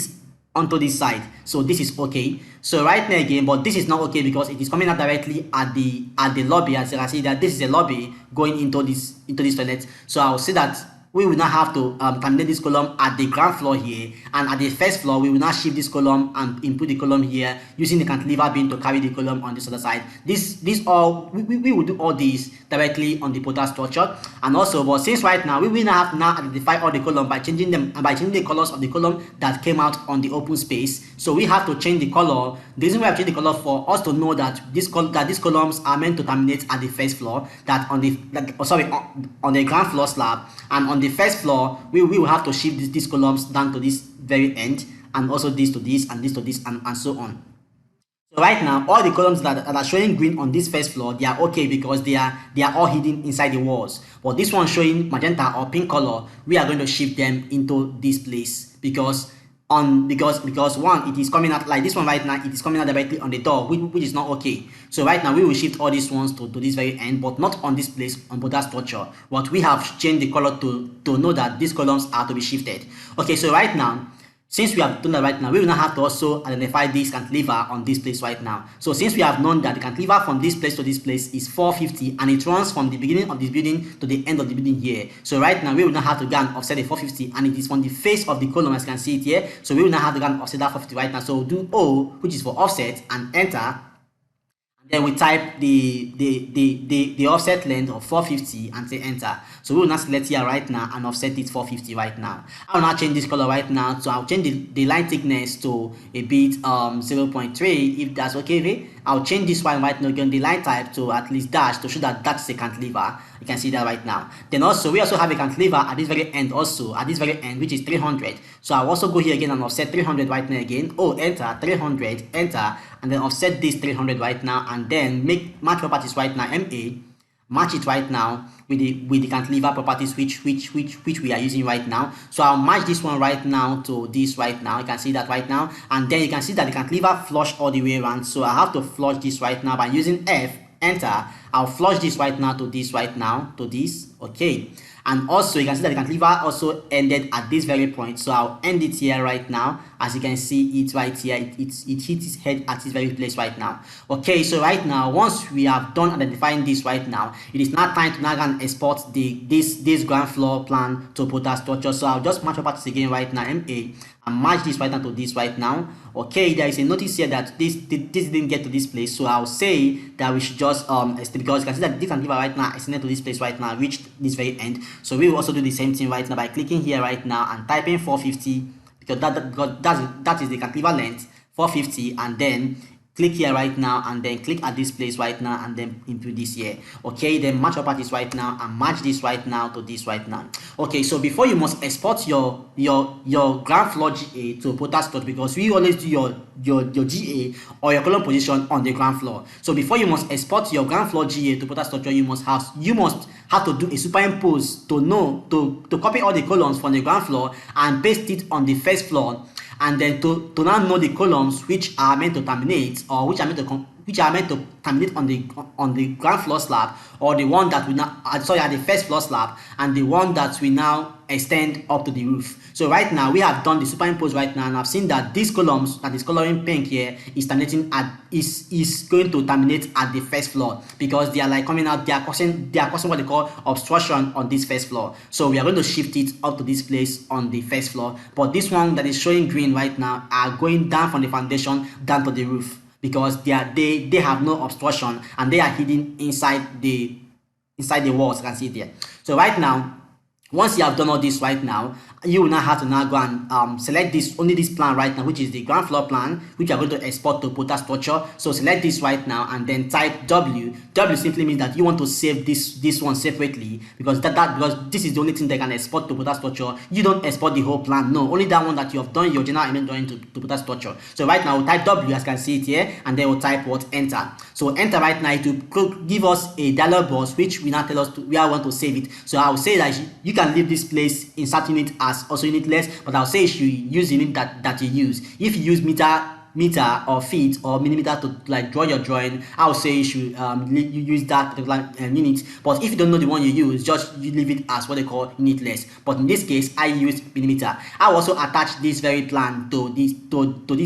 onto this side. So this is okay. So right now again, but this is not okay because it is coming out directly at the lobby. As you can see that this is a lobby going into this toilet. So I will say that we will not have to terminate this column at the ground floor here, and at the first floor we will not shift this column and input the column here using the cantilever beam to carry the column on this other side. We will do all these directly on the Prota structure. And also, but since right now we will not have to now identify all the column by changing them and by changing the colors of the column that came out on the open space. So we have to change the color. The reason why I've changed the color for us to know that these columns are meant to terminate at the first floor, that on the ground floor slab, and on the first floor we will have to shift these columns down to this very end, and also this to this and this to this, and so on. So right now all the columns that are showing green on this first floor, they are okay because they are all hidden inside the walls. But this one showing magenta or pink color, we are going to shift them into this place because one, it is coming out like this one right now, it is coming out directly on the door, which is not okay. So right now we will shift all these ones to this very end, but not on this place on Prota structure. But we have changed the color to know that these columns are to be shifted. Okay, so right now, since we have done that right now, we will now have to also identify this cantilever on this place right now. So since we have known that the cantilever from this place to this place is 450 and it runs from the beginning of this building to the end of the building here. So right now we will now have to go and offset the 450, and it is from the face of the column, as you can see it here. So we will now have to go and offset that 450 right now. So we'll do O, which is for offset, and enter. Then we type the offset length of 450 and say enter. So we will now select here right now and offset it 450 right now. I will now change this color right now. So I'll change the line thickness to a bit 0.3 if that's okay. I'll change this one right now again, the line type to at least dash to show that that's a cantilever. You can see that right now. Then also we also have a cantilever at this very end also, at this very end, which is 300. So I'll also go here again and offset 300 right now again. Oh, enter, 300, enter, and then offset this 300 right now, and then match properties right now, MA, match it right now with the cantilever properties which we are using right now. So I'll match this one right now to this right now. You can see that right now, and then you can see that the cantilever flush all the way around. So I have to flush this right now by using F, enter. I'll flush this right now to this right now, to this, okay. And also you can see that the cantilever also ended at this very point. So I'll end it here right now. As you can see it right here, it hits its head at this very place right now. Okay, so right now, once we have done identifying this right now, it is now time to now go and export this ground floor plan to Prota structure. So I'll just match properties again right now, MA, and match this right now to this right now. Okay, there is a notice here that this didn't get to this place, so I'll say that we should just because you can see that this cantilever right now extended to this place right now, reached this very end. So we will also do the same thing right now by clicking here right now and typing 450, because that is the cantilever length, 450, and then click here right now and then click at this place right now and then input this here. Okay, then match properties right now and match this right now to this right now. Okay, so before you must export your ground floor GA to Prota structure, because we always do your GA or your column position on the ground floor. So before you must export your ground floor GA to Prota Structure, you must have to do a superimpose to copy all the columns from the ground floor and paste it on the first floor, and then to now know the columns which are meant to terminate, or which are meant to terminate on the ground floor slab, or the one that we now at the first floor slab, and the one that we now extend up to the roof. So right now we have done the superimpose right now, and I've seen that these columns that is coloring pink here is going to terminate at the first floor, because they are like coming out, they are causing what they call obstruction on this first floor. So we are going to shift it up to this place on the first floor, but this one that is showing green right now are going down from the foundation down to the roof, because they have no obstruction and they are hidden inside the walls. You can see there. So right now, once you have done all this right now, you will now have to now go and select only this plan right now, which is the ground floor plan, which you are going to export to Prota Structure. So select this right now and then type W. W simply means that you want to save this one separately, because because this is the only thing that can export to Prota Structure. You don't export the whole plan, no, only that one that you have done your general element drawing to Prota Structure. So right now we'll type W, as you can see it here, and then we'll type what? Enter. So enter right now, it will give us a dialog box which will now tell us where I want to save it. So I will say that you can leave this place, insert unit as also unitless, but I'll say you should use the unit that you use. If you use meter or feet or millimeter to like draw your drawing, I'll say you should you use that particular unit. But if you don't know the one you use, you leave it as what they call unitless. But in this case, I use millimeter. I'll also attach this very plan to this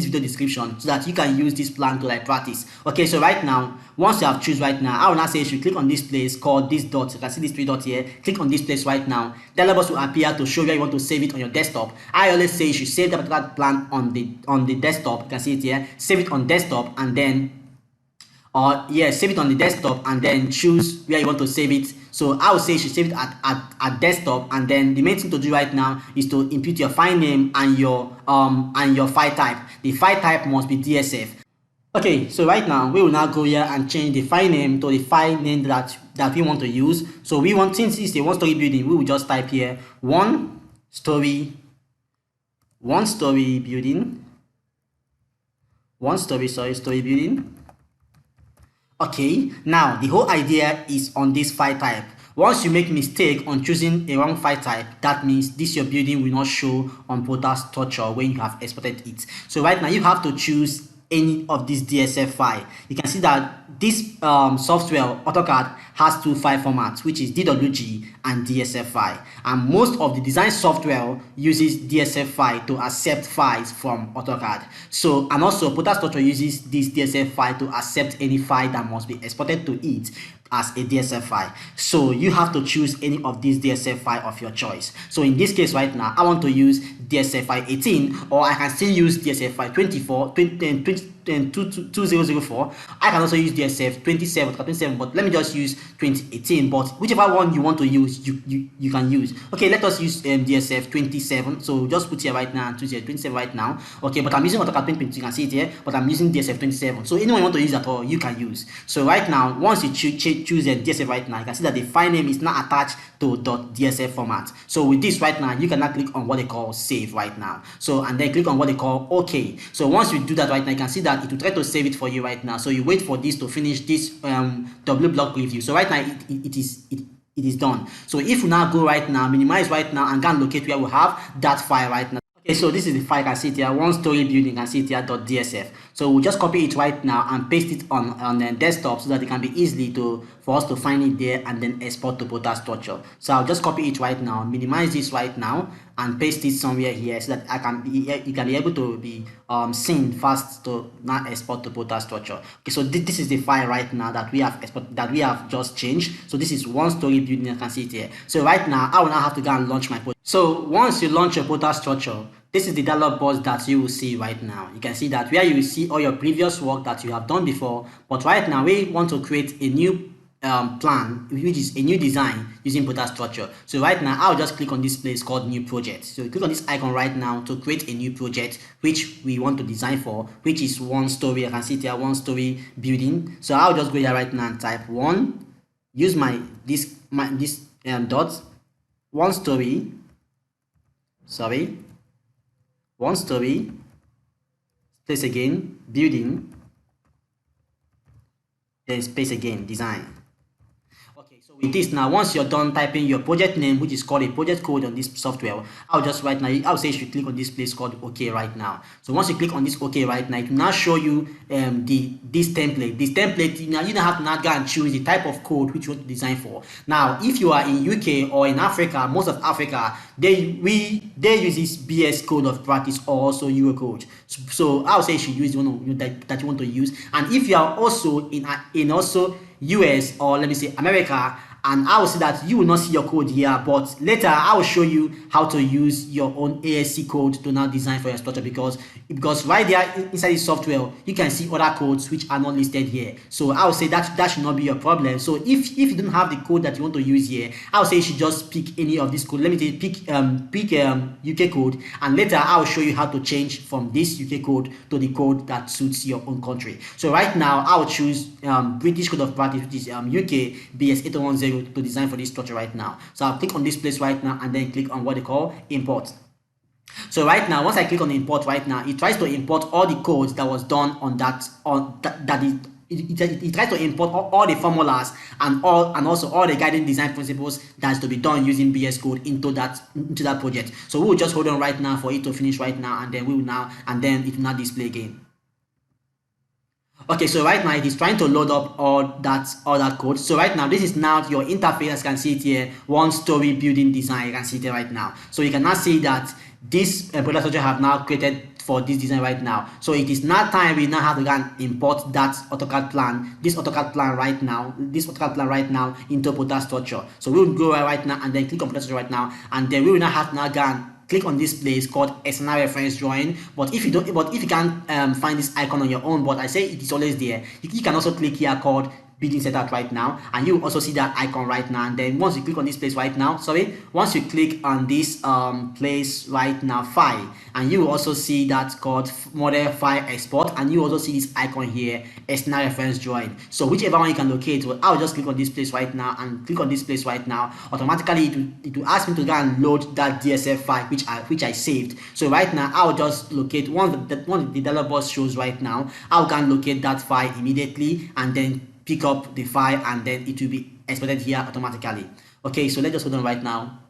video description, so that you can use this plan to like practice. Okay, so right now, once you have choose right now, I will now say you should click on this place called this dot. You can see these 3 dots here. Click on this place right now. The labels will appear to show where you want to save it on your desktop. I always say you should save the particular plan on the desktop. You can see it here. Save it on desktop, and then save it on the desktop and then choose where you want to save it. So I would say you should save it at desktop, and then the main thing to do right now is to input your file name and your file type. The file type must be DSF. Okay, so right now we will now go here and change the file name to the file name that we want to use. So since it's a one-story building, we will just type here one story building. Story building. Okay, now the whole idea is on this file type. Once you make mistake on choosing a wrong file type, that means your building will not show on Prota Structure when you have exported it. So right now you have to choose any of this DSF file. You can see that this software AutoCAD has 2 file formats, which is DWG and DSF file, and most of the design software uses DSF file to accept files from AutoCAD. So, and also Prota Structure uses this DSF file to accept any file that must be exported to it as a DSF file. So you have to choose any of these DSF file of your choice. So in this case right now, I want to use DSF file 18, or I can still use DSF file 2004. I can also use DSF 27, but let me just use 2018. But whichever one you want to use, you can use. Okay, let us use DSF 27. So just put here right now and choose here 27 right now. Okay, but I'm using AutoCAD Paint, you can see it here, but I'm using DSF 27. So anyone you want to use at all, you can use. So right now, once you choose DSF right now, you can see that the file name is not attached to .dsf format. So with this right now, you can now click on what they call save right now. So, and then click on what they call OK. So once you do that right now, you can see that it will try to save it for you right now. So you wait for this to finish this W block preview. So right now it is done. So if you now go right now, minimize right now, and go and locate where we have that file right now. Okay, so this is the file. You can see it here, one story building. You can see it here .dsf. So we'll just copy it right now and paste it on the desktop, so that it can be easily for us to find it there and then export to Prota Structure. So I'll just copy it right now, minimize this right now, and paste it somewhere here, so that it can be able to be seen fast to now export to Prota Structure. Okay, so this is the file right now that we have just changed. So this is one story building. You can see it here. So right now I will now have to go and launch my project. So once you launch your Prota Structure, this is the dialog box that you will see right now. You can see that where you will see all your previous work that you have done before, but right now we want to create a new plan, which is a new design using Prota Structure. So right now I'll just click on this place called new project. So you click on this icon right now to create a new project which we want to design for, which is one story. I can see it here, one story building. So I'll just go here right now and type one, use this dot, one story place again, building, then space again, design. Okay, so with this now, once you're done typing your project name, which is called a project code on this software, I'll just right now, I'll say you should click on this place called OK right now. So once you click on this OK right now, it will now show you this template. This template, you don't have to now go and choose the type of code which you want to design for. Now, if you are in UK or in Africa, most of Africa, they use this BS code of practice or also Eurocode. So I'll say you should use the one that you want to use. And if you are also in also US or let me say America, and I will see that you will not see your code here, but later I will show you how to use your own ASC code to now design for your structure, because right there inside the software you can see other codes which are not listed here. So I will say that should not be your problem. So if you don't have the code that you want to use here, I will say you should just pick any of this code. Let me say pick UK code, and later I will show you how to change from this UK code to the code that suits your own country. So right now I will choose British code of practice, which is UK BS 8010 to design for this structure right now. So I'll click on this place right now and then click on what they call import. So right now, once I click on import right now, it tries to import all the codes that was done on it tries to import all the formulas and also all the guiding design principles that's to be done using BS code into that project. So we will just hold on right now for it to finish right now, and then it will now display again. Okay, so right now it is trying to load up all that code. So right now this is now your interface. As you can see it here, one story building design. You can see it right now. So you can now see that this Prota Structure have now created for this design right now. So it is now time we now have to go and import that AutoCAD plan, this AutoCAD plan right now into Prota Structure. So we will go right now and then click on Prota Structure right now, and then we will now have to now go and click on this place called external reference drawing. But if you can't find this icon on your own, but I say it is always there, you can also click here called building setup right now, and you also see that icon right now. And then once you click on this place right now, once you click on this place right now, file, and you will also see that called model file export, and you also see this icon here, external reference drawing. So whichever one you can locate, well, I'll just click on this place right now and click on this place right now. Automatically it will ask me to go and load that DSF file which I saved. So right now I'll just locate one the dialog box shows right now. I'll go and locate that file immediately and then pick up the file, and then it will be exported here automatically. Okay, so let's just hold on right now.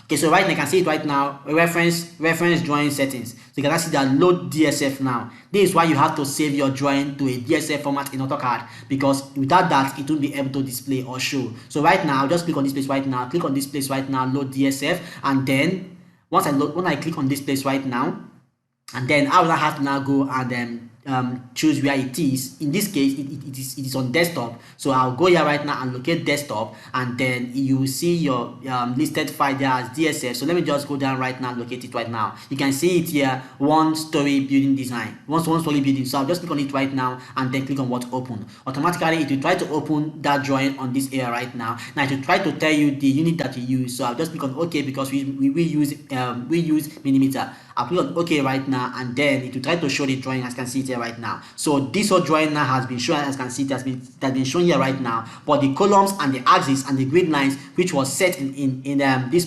Okay, so right now you can see it right now, reference drawing settings. So you can see that load DSF now. This is why you have to save your drawing to a DSF format in AutoCAD, because without that it won't be able to display or show. So right now I'll just click on this place right now, load DSF, and then when I click on this place right now, and then I will have to now go and then choose where it is. In this case it is on desktop, so I'll go here right now and locate desktop, and then you will see your listed file there as DSF. So let me just go down right now and locate it right now. You can see it here, one story building design, one story building. So I'll just click on it right now and then click on what open. Automatically it will try to open that drawing on this area right now. Now it will try to tell you the unit that you use, so I'll just click on OK, because we use millimeter. I'll click on OK right now, and then it will try to show the drawing as you can see it here right now. So this whole drawing now has been shown, as you can see it has been shown here right now, but the columns and the axis and the grid lines which was set in this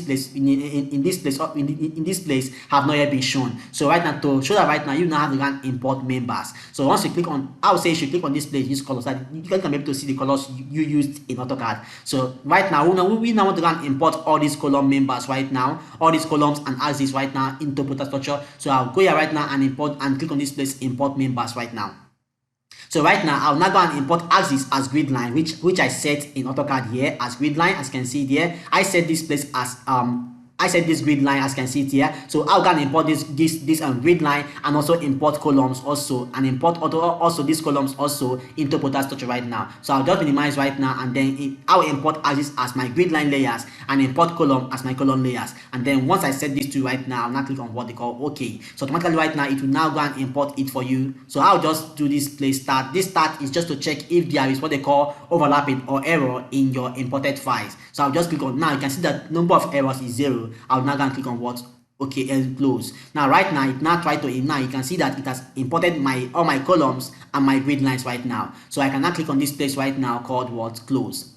place have not yet been shown. So right now, to show that right now, you now have to go and import members. So once you click on, I would say you should click on this place, use colors, so you can be able to see the colors you used in AutoCAD. So right now we now want to go and import all these column members right now, all these columns and axes right now into Prota Structure. So I'll go here right now and import, and click on this place, import members right now. So right now I'll now go and import axis as grid line, which I set in AutoCAD here as grid line. As you can see there, I set this place as I set this grid line, as you can see it here. So I'll go and import this grid line, and also import columns also, and import also these columns also into Prota Structure right now. So I'll just minimize right now, and then I'll import axis as my grid line layers and import column as my column layers. And then once I set these two right now, I'll now click on what they call OK. So automatically right now it will now go and import it for you. So I'll just do this place start. This start is just to check if there is what they call overlapping or error in your imported files. So I'll just click on, now you can see that number of errors is 0. I'll now go and click on what OK and close. Now right now it now try to, now you can see that it has imported all my columns and my grid lines right now. So I can now click on this place right now called what close.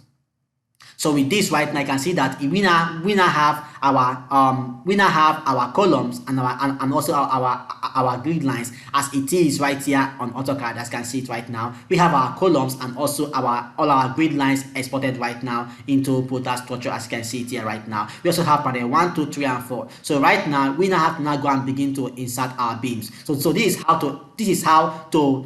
So with this right now, you can see that we now have our columns and and also our grid lines as it is right here on AutoCAD. As you can see it right now, we have our columns and also all our grid lines exported right now into Prota Structure, as you can see it here right now. We also have panel 1, 2, 3, and 4. So right now we now have to now go and begin to insert our beams. So this is how to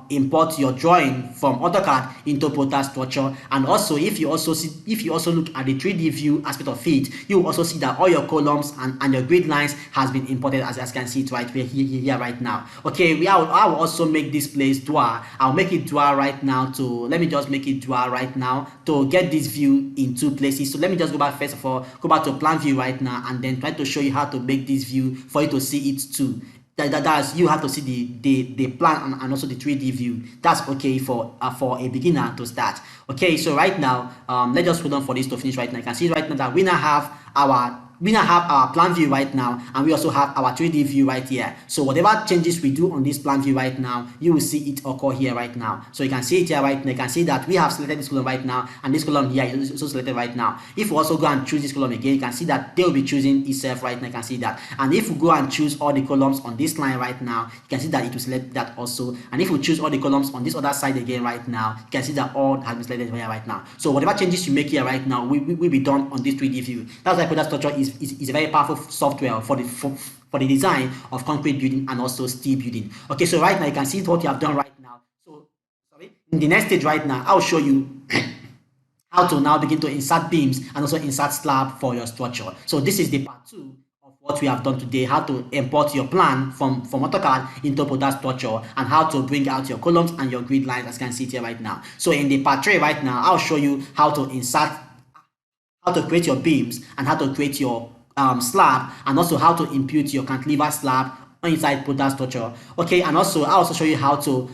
import your drawing from AutoCAD into Prota Structure. And also if you also look at the 3D view aspect of it, you will also see that all your columns and your grid lines has been imported, as you can see it right here right now. Okay, I will also make this place dual. I'll make it dual right now. Let me just make it dual right now to get this view in 2 places. So let me just go back, first of all, go back to plan view right now, and then try to show you how to make this view for you to see it too. That's you have to see the plan and also the 3D view. That's okay for a beginner to start. Okay, so right now, let's just hold on for this to finish right now. You can see right now that we now have our plan view right now, and we also have our 3D view right here. So whatever changes we do on this plan view right now, you will see it occur here right now. So you can see it here right now. You can see that we have selected this column right now, and this column here is also selected right now. If we also go and choose this column again, you can see that they will be choosing itself right now. You can see that. And if we go and choose all the columns on this line right now, you can see that it will select that also. And if we choose all the columns on this other side again right now, you can see that all has been selected here right now. So whatever changes you make here right now will be done on this 3D view. That's why Prota Structure is a very powerful software for the design of concrete building and also steel building. Okay, so right now you can see what you have done right now. So in the next stage right now, I'll show you how to now begin to insert beams and also insert slab for your structure. So this is the part 2 of what we have done today, how to import your plan from AutoCAD into Prota Structure, and how to bring out your columns and your grid lines, as you can see here right now. So in the part 3 right now, I'll show you how to create your beams and how to create your slab, and also how to impute your cantilever slab inside Prota Structure. Okay, and also I'll also show you how to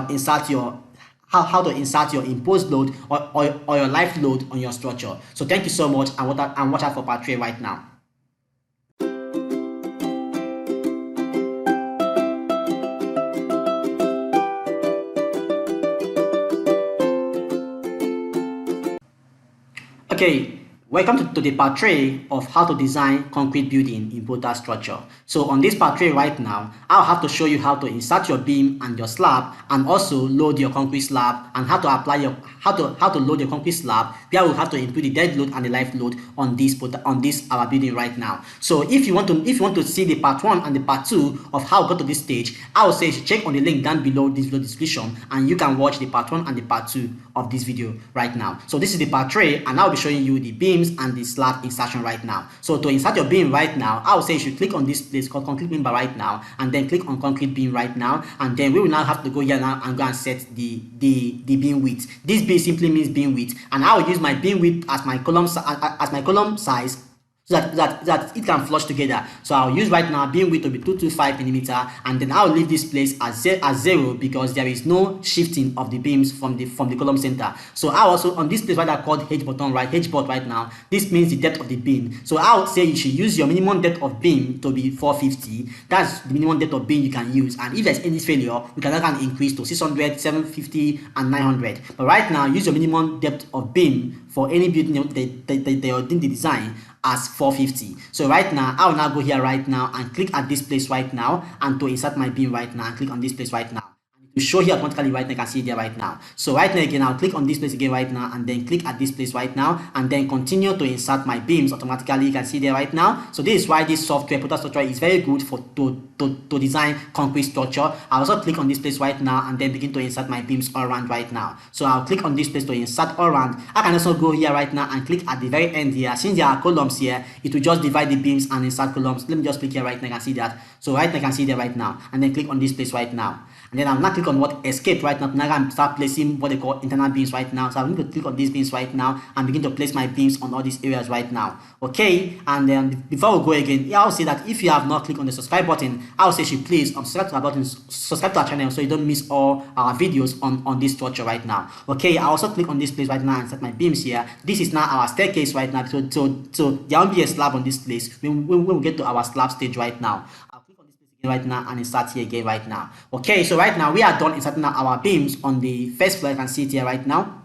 insert your imposed load or your live load on your structure. So thank you so much, and watch out for part 3 right now. Okay, welcome to the part 3 of how to design concrete building in Prota Structure. So on this part 3 right now, I'll have to show you how to insert your beam and your slab, and also load your concrete slab, and how to apply how to load your concrete slab, where we'll have to input the dead load and the live load on this our building right now. So if you want to see the part 1 and the part 2 of how we got to this stage, I will say you should check on the link down below this video description, and you can watch the part 1 and the part 2 of this video right now. So this is the part 3, and I'll be showing you the beams and the slab insertion right now. So to insert your beam right now, I will say you should click on this place called concrete beam bar right now, and then click on concrete beam right now, and then we will now have to go here now and go and set the beam width. This beam simply means beam width, and I will use my beam width as my column size, so that it can flush together. So I'll use right now beam width to be 225 millimeter, and then I'll leave this place as 0 because there is no shifting of the beams from the column center. So I also on this place right now called H button right now, this means the depth of the beam. So I would say you should use your minimum depth of beam to be 450. That's the minimum depth of beam you can use, and if there's any failure, you can increase to 600, 750, and 900. But right now, use your minimum depth of beam for any building they are doing the design as 450. So right now, I will now go here right now and click at this place right now, and to insert my beam right now, and click on this place right now. To show here automatically right now, you can see it there right now. So right now again, I'll click on this place again right now, and then click at this place right now, and then continue to insert my beams automatically. You can see there right now. So this is why this software Prota Structure is very good for to design concrete structure. I'll also click on this place right now, and then begin to insert my beams all around right now. So I'll click on this place to insert all around. I can also go here right now and click at the very end here. Since there are columns here, it will just divide the beams and insert columns. Let me just click here right now. You can see that. So right now, you can see there right now, and then click on this place right now, and then I'll now click on what escape right now. Now I'm start placing what they call internal beams right now. So I'm going to click on these beams right now and begin to place my beams on all these areas right now. Okay, and then before we go again, I'll say that if you have not clicked on the subscribe button, I'll say you should please subscribe to our button, subscribe to our channel, so you don't miss all our videos on this structure right now. Okay, I also click on this place right now and set my beams here. This is now our staircase right now. So there won't be a slab on this place when we get to our slab stage right now. Right now and insert here again right now. Okay, so right now we are done inserting our beams on the first floor. You can see it here right now.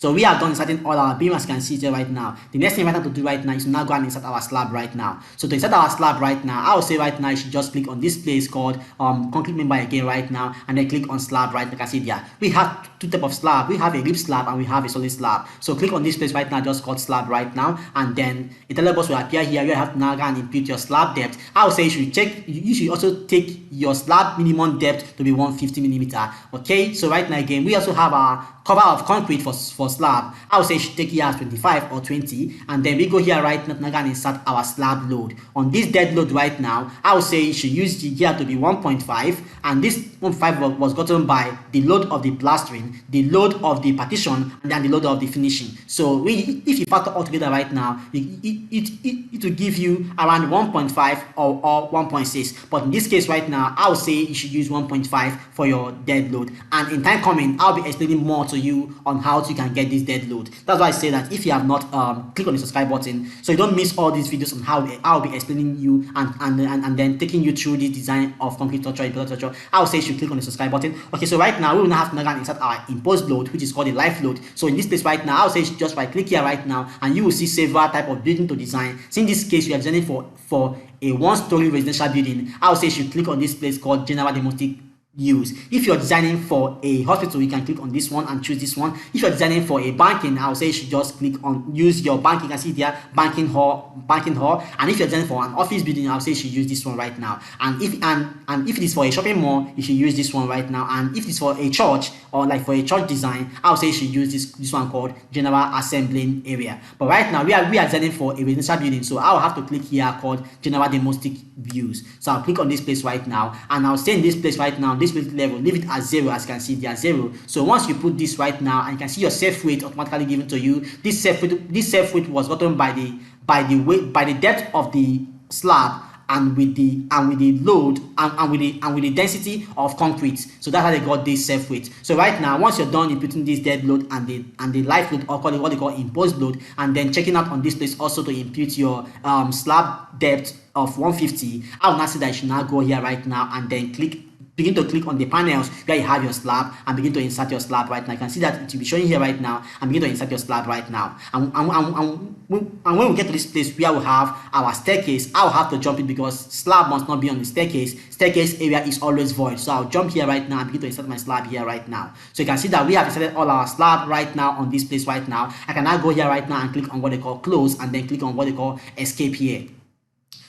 So we have done inserting all our beam as you can see here right now. The next thing right now to do right now is to now go and insert our slab right now. So to insert our slab right now, I will say right now you should just click on this place called concrete member again right now, and then click on slab right now. You can see there. We have two types of slab. We have a rib slab and we have a solid slab. So click on this place right now, just called slab right now, and then a tele box will appear here. You have to now go and input your slab depth. I will say you should also take your slab minimum depth to be 150 millimeter. Okay, so right now again we also have our cover of concrete for slab. I would say you should take here as 25 or 20, and then we go here right now and insert our slab load. On this dead load right now, I would say you should use the here to be 1.5, and this 1.5 was gotten by the load of the plastering, the load of the partition, and then the load of the finishing. So if you factor all together right now, it will give you around 1.5 or 1.6. But in this case right now, I would say you should use 1.5 for your dead load. And in time coming, I'll be explaining more to you on how you can get this dead load. That's why I say that if you have not click on the subscribe button so you don't miss all these videos on how I'll be explaining you and then taking you through the design of concrete structure, Prota Structure. I would say you should click on the subscribe button. Okay, so right now we will now have to insert our imposed load, which is called the life load. So in this place right now, I would say you should just right click here right now, and you will see several type of building to design. So in this case, we are designing for a one-story residential building. I would say you should click on this place called general domestic use. If you're designing for a hospital, you can click on this one and choose this one. If you're designing for a banking, I would say you should just click on use your banking. You can see there banking hall. And if you're designing for an office building, I would say you should use this one right now. And if it is for a shopping mall, you should use this one right now. And if it's for a church or like for a church design, I would say you should use this one called general assembling area. But right now we are designing for a residential building, so I'll have to click here called general domestic views. So I'll click on this place right now, and I'll stay in this place right now. This level, leave it at 0, as you can see there, 0. So once you put this right now, and you can see your safe weight automatically given to you. This safe weight was gotten by the depth of the slab and with the load and with the density of concrete. So that's how they got this safe weight. So right now, once you're done inputting this dead load and the life load, or what they call imposed load, and then checking out on this place also to input your slab depth of 150, I will now say that you should now go here right now and then begin to click on the panels where you have your slab and begin to insert your slab right now. You can see that it will be showing here right now, and begin to insert your slab right now. And when we get to this place where we have our staircase, I'll have to jump it because slab must not be on the staircase. Staircase area is always void. So I'll jump here right now and begin to insert my slab here right now. So you can see that we have inserted all our slab right now on this place right now. I can now go here right now and click on what they call close, and then click on what they call escape here.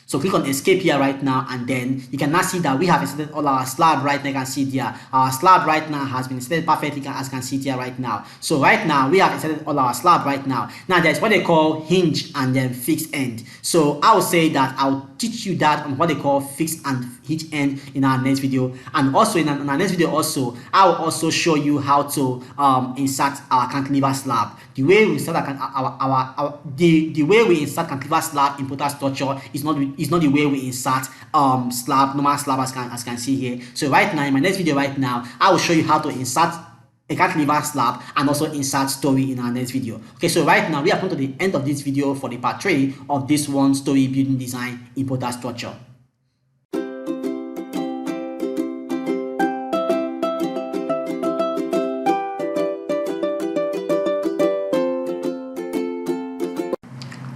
So click on escape here right now, and then you can now see that we have inserted all our slab right now. You can see there our slab right now has been inserted perfectly, as you can see here right now. So right now we have inserted all our slab right now. Now there's what they call hinge and then fixed end. So I will say that I'll teach you that on what they call fixed and hinge end in our next video, and also in our next video also I will also show you how to insert our cantilever slab. The way we insert the way we insert cantilever slab in Prota Structure is not the way we insert normal slab, as you can see here. So right now in my next video right now, I will show you how to insert a cantilever slab and also insert story in our next video. Okay, so right now we have come to the end of this video for the part 3 of this one story building design in Prota Structure.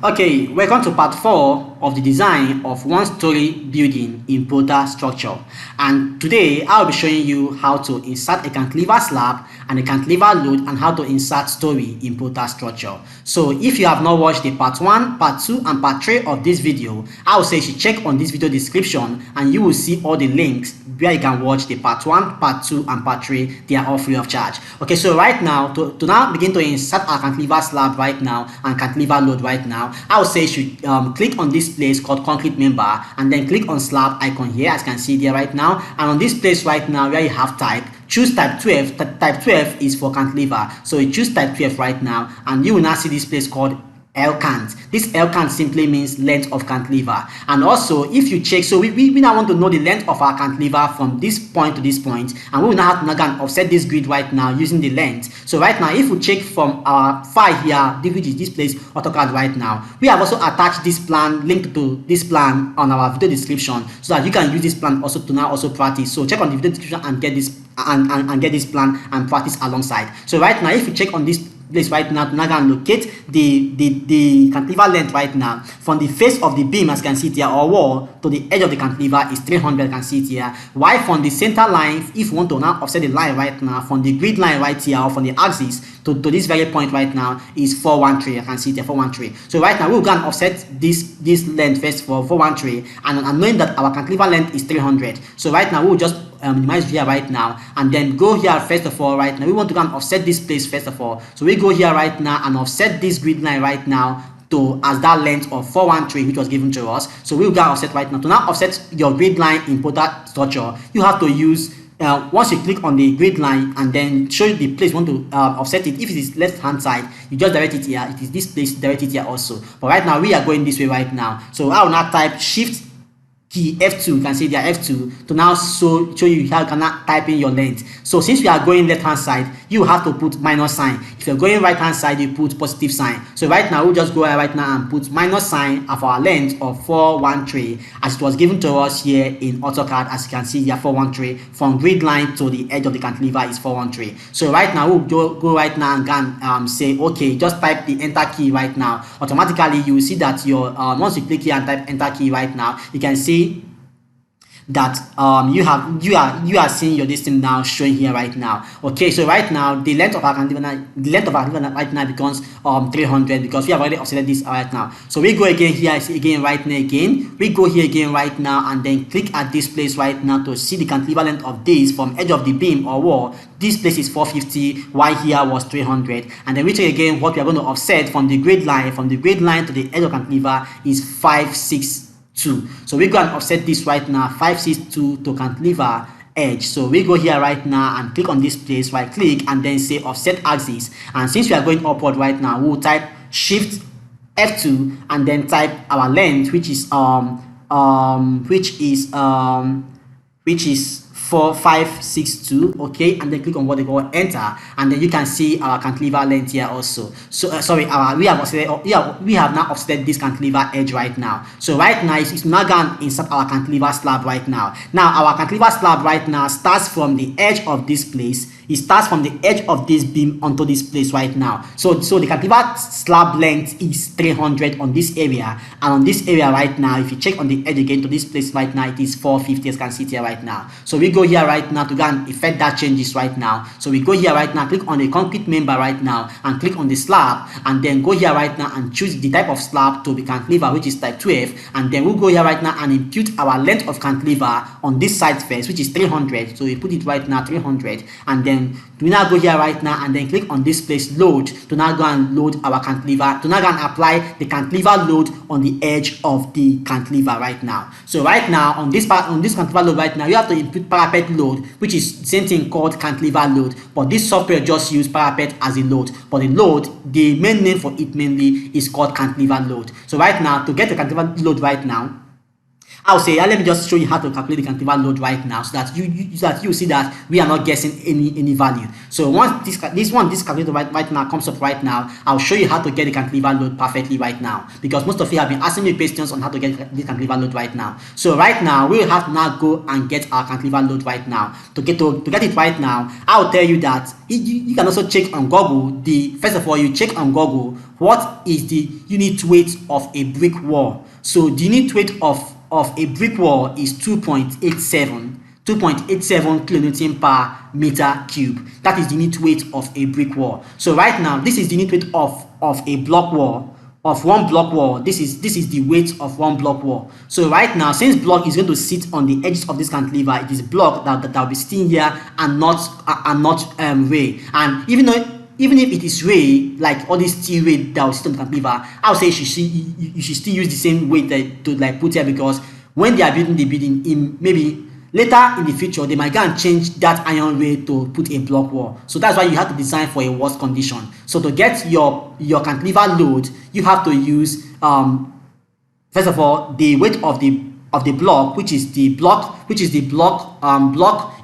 Okay, welcome to part 4 of the design of one-story building in Prota Structure. And today I'll be showing you how to insert a cantilever slab and a cantilever load, and how to insert story in Prota Structure. So if you have not watched the part 1, part 2 and part 3 of this video, I will say you should check on this video description and you will see all the links where you can watch the part 1, part 2 and part 3. They are all free of charge. Okay, so right now to now begin to insert our cantilever slab right now and cantilever load right now, I will say you should click on this place called concrete member, and then click on slab icon here, as you can see there right now. And on this place right now where you have type, choose type 12. Type 12 is for cantilever, so you choose type 12 right now, and you will now see this place called L cant. This L cant simply means length of cantilever. And also if you check, so we now want to know the length of our cantilever from this point to this point, and we will now have to offset this grid right now using the length. So right now if we check from our file here, which is this place AutoCAD right now, we have also attached this plan, linked to this plan on our video description, so that you can use this plan also to now also practice. So check on the video description and get this and get this plan and practice alongside. So right now if you check on this place right now to now go and locate the cantilever length right now from the face of the beam, as you can see it here, or wall, to the edge of the cantilever is 300, you can see it here. While from the center line, if you want to now offset the line right now from the grid line right here, or from the axis to this very point right now, is 413. I can see it here, 413. So right now we'll go and offset this length first for 413, and knowing that our cantilever length is 300. So right now we'll just minimize here right now, and then go here first of all. Right now we want to go and offset this place first of all. So we go here right now and offset this grid line right now to as that length of 413, which was given to us. So we'll go offset right now. To now offset your grid line in Prota Structure, you have to use once you click on the grid line and then show you the place you want to offset it. If it is left hand side, you just direct it here. It is this place, direct it here also. But right now we are going this way right now. So I will now type Shift key F2, you can see there F2, to now show you how you can now type in your length. So since we are going left hand side, you have to put minus sign. If you're going right hand side, you put positive sign. So right now we'll just go right now and put minus sign of our length of 413 as it was given to us here in AutoCAD. As you can see here, 413 from grid line to the edge of the cantilever is 413. So right now we'll go right now and say okay, just type the enter key right now. Automatically you will see that your once you click here and type enter key right now, you can see that you are seeing your listing now showing here right now. Okay, so right now the length of our cantilever right now becomes 300 because we have already offset this right now. So we go again here, again right now again. We go here again right now and then click at this place right now to see the cantilever length of this from edge of the beam or wall. This place is 450, while here was 300, and then we check again what we are going to offset from the grid line. From the grid line to the edge of cantilever is 562. So we go and offset this right now, 562 to cantilever edge. So we go here right now and click on this place, right click, and then say offset axis. And since we are going upward right now, we'll type Shift F2 and then type our length, which is 4562. Okay, and then click on what they call enter, and then you can see our cantilever length here also. So sorry, we have now offset this cantilever edge right now. So right now it's now going to insert our cantilever slab right now. Now our cantilever slab right now starts from the edge of this place. It starts from the edge of this beam onto this place right now. So the cantilever slab length is 300 on this area, and on this area right now, if you check on the edge again to this place right now, it is 450, as you can see it here right now. So we go here right now to go and effect that changes right now. So we go here right now, click on the concrete member right now, and click on the slab, and then go here right now and choose the type of slab to be cantilever, which is type 12, and then we'll go here right now and impute our length of cantilever on this side first, which is 300. So we put it right now 300, and then we now go here right now and then click on this place load to now go and load our cantilever, to now go and apply the cantilever load on the edge of the cantilever right now. So right now on this cantilever load right now, you have to input parapet load, which is the same thing called cantilever load, but this software just use parapet as a load. But the load, the main name for it mainly is called cantilever load. So right now, to get the cantilever load right now, I'll say let me just show you how to calculate the cantilever load right now, so that you see that we are not guessing any value. So once this calculator right now comes up right now, I'll show you how to get the cantilever load perfectly right now, because most of you have been asking me questions on how to get the cantilever load right now. So right now we will have to now go and get our cantilever load right now. To get it right now, I'll tell you that you can also check on Google. First of all, you check on Google what is the unit weight of a brick wall. So the unit weight of a brick wall is 2.87 kilonewton per meter cube. That is the unit weight of a brick wall. So right now, this is the unit weight of a block wall, of one block wall. This is the weight of one block wall. So right now, since block is going to sit on the edges of this cantilever, it is block that will be sitting here and not ray. And even if it is ray, like all this steel weight that will sit on the cantilever, I would say you should still use the same weight to like put here, because when they are building the building, maybe later in the future, they might go and change that iron ray to put a block wall. So that's why you have to design for a worst condition. So to get your cantilever load, you have to use first of all the weight of the block, which is the block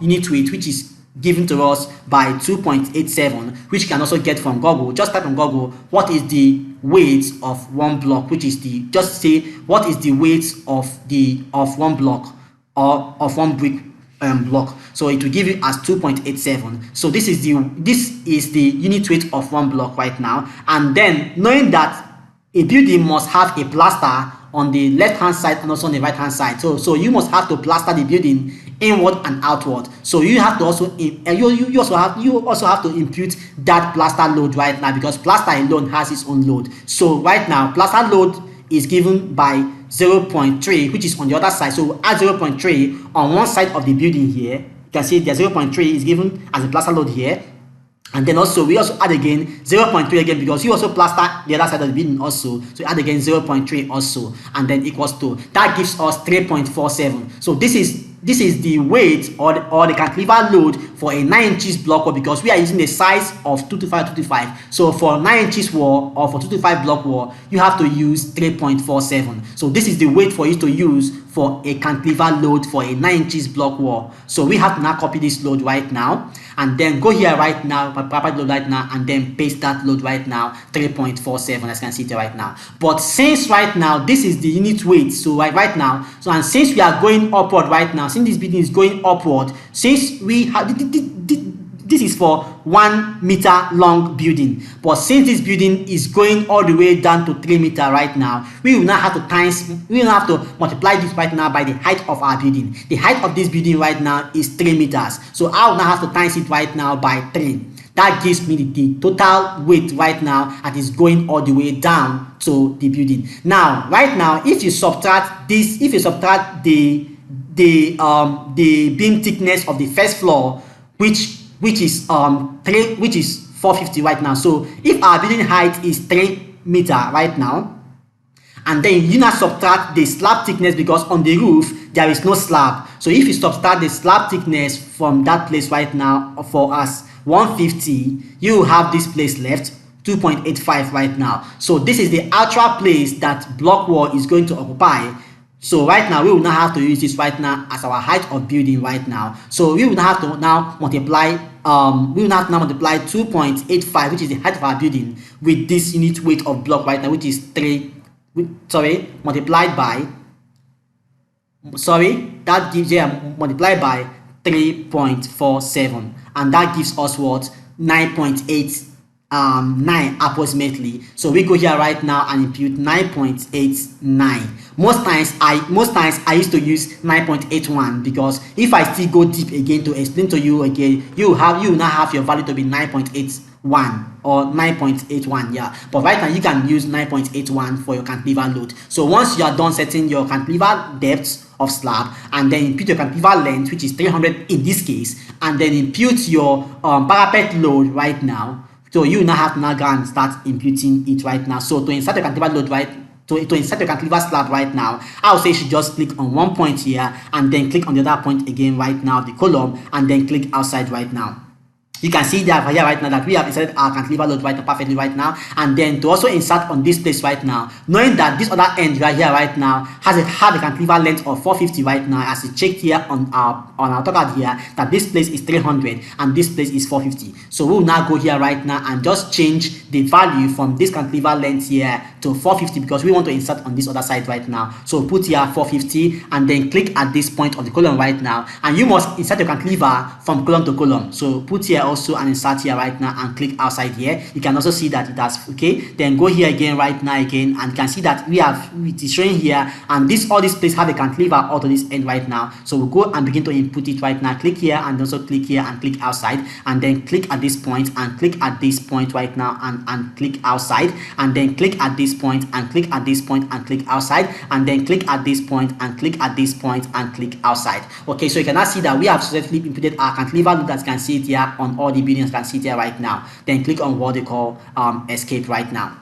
unit weight, which is given to us by 2.87, which you can also get from Google. Just type on Google what is the weight of one block, which is just say what is the weight of one block or of one brick block. So it will give you as 2.87. So this is the unit weight of one block right now. And then knowing that a building must have a plaster on the left hand side and also on the right hand side, so you must have to plaster the building inward and outward. So you have to also you also have to impute that plaster load right now, because plaster alone has its own load. So right now plaster load is given by 0.3, which is on the other side. So add 0.3 on one side of the building here. You can see the 0.3 is given as a plaster load here. And then also we also add again 0.3 again, because you also plaster the other side of the building also. So add again 0.3 also, and then equals to, that gives us 3.47. So this is the weight or the cantilever load for a 9 inches block wall, because we are using the size of 225. So for 9 inches wall or for 225 block wall, you have to use 3.47. So this is the weight for you to use for a cantilever load for a 9 inches block wall. So we have to now copy this load right now, and then go here right now, property load right now, and then paste that load right now, 3.47, as you can see there right now. But since right now this is the unit weight, so right now, so and since we are going upward right now, since this building is going upward, since we have this is for 1 meter long building, but since this building is going all the way down to 3 meter right now, we will now have to multiply this right now by the height of our building. The height of this building right now is 3 meters, so I will now have to times it right now by 3. That gives me the total weight right now that is going all the way down to the building. Now right now, if you subtract this, if you subtract the beam thickness of the first floor, which is 450 right now. So if our building height is 3 meter right now, and then you now subtract the slab thickness, because on the roof there is no slab. So if you subtract the slab thickness from that place right now for us 150, you have this place left 2.85 right now. So this is the actual place that block wall is going to occupy. So right now we will now have to use this right now as our height of building right now. So we will now have to now multiply 2.85, which is the height of our building, with this unit weight of block right now, which is multiplied by multiplied by 3.47, and that gives us what, 9.89 approximately. So we go here right now and impute 9.89. Most times I used to use 9.81, because if I still go deep again to explain to you again, you now have your value to be 9.81 or 9.81, yeah. But right now you can use 9.81 for your cantilever load. So once you are done setting your cantilever depth of slab, and then impute your cantilever length, which is 300 in this case, and then impute your parapet load right now. So you now have to now go and start imputing it right now. So to insert your cantilever load to insert your cantilever slab right now, I would say you should just click on one point here, and then click on the other point again right now, the column, and then click outside right now. You can see that here right now that we have inserted our cantilever load right now perfectly right now, and then to also insert on this place right now, knowing that this other end right here right now have a cantilever length of 450 right now, as you check here on our AutoCAD here, that this place is 300 and this place is 450. So we will now go here right now and just change the value from this cantilever length here to 450, because we want to insert on this other side right now. So put here 450, and then click at this point of the column right now, and you must insert your cantilever from column to column. So put here also and insert here right now, and click outside here. You can also see that it has, okay. Then go here again right now again, and you can see that it is showing here, and all this place have a cantilever all to this end right now. So we'll go and begin to input it right now. Click here and also click here and click outside, and then click at this point and click at this point right now, and click outside, and then click at this point and click at this point and click outside, and then click at this point and click at this point and click outside. Okay, so you can now see that we have successfully inputted our cantilever load, as you can see it here on all the buildings, can see it here right now. Then click on what they call escape right now.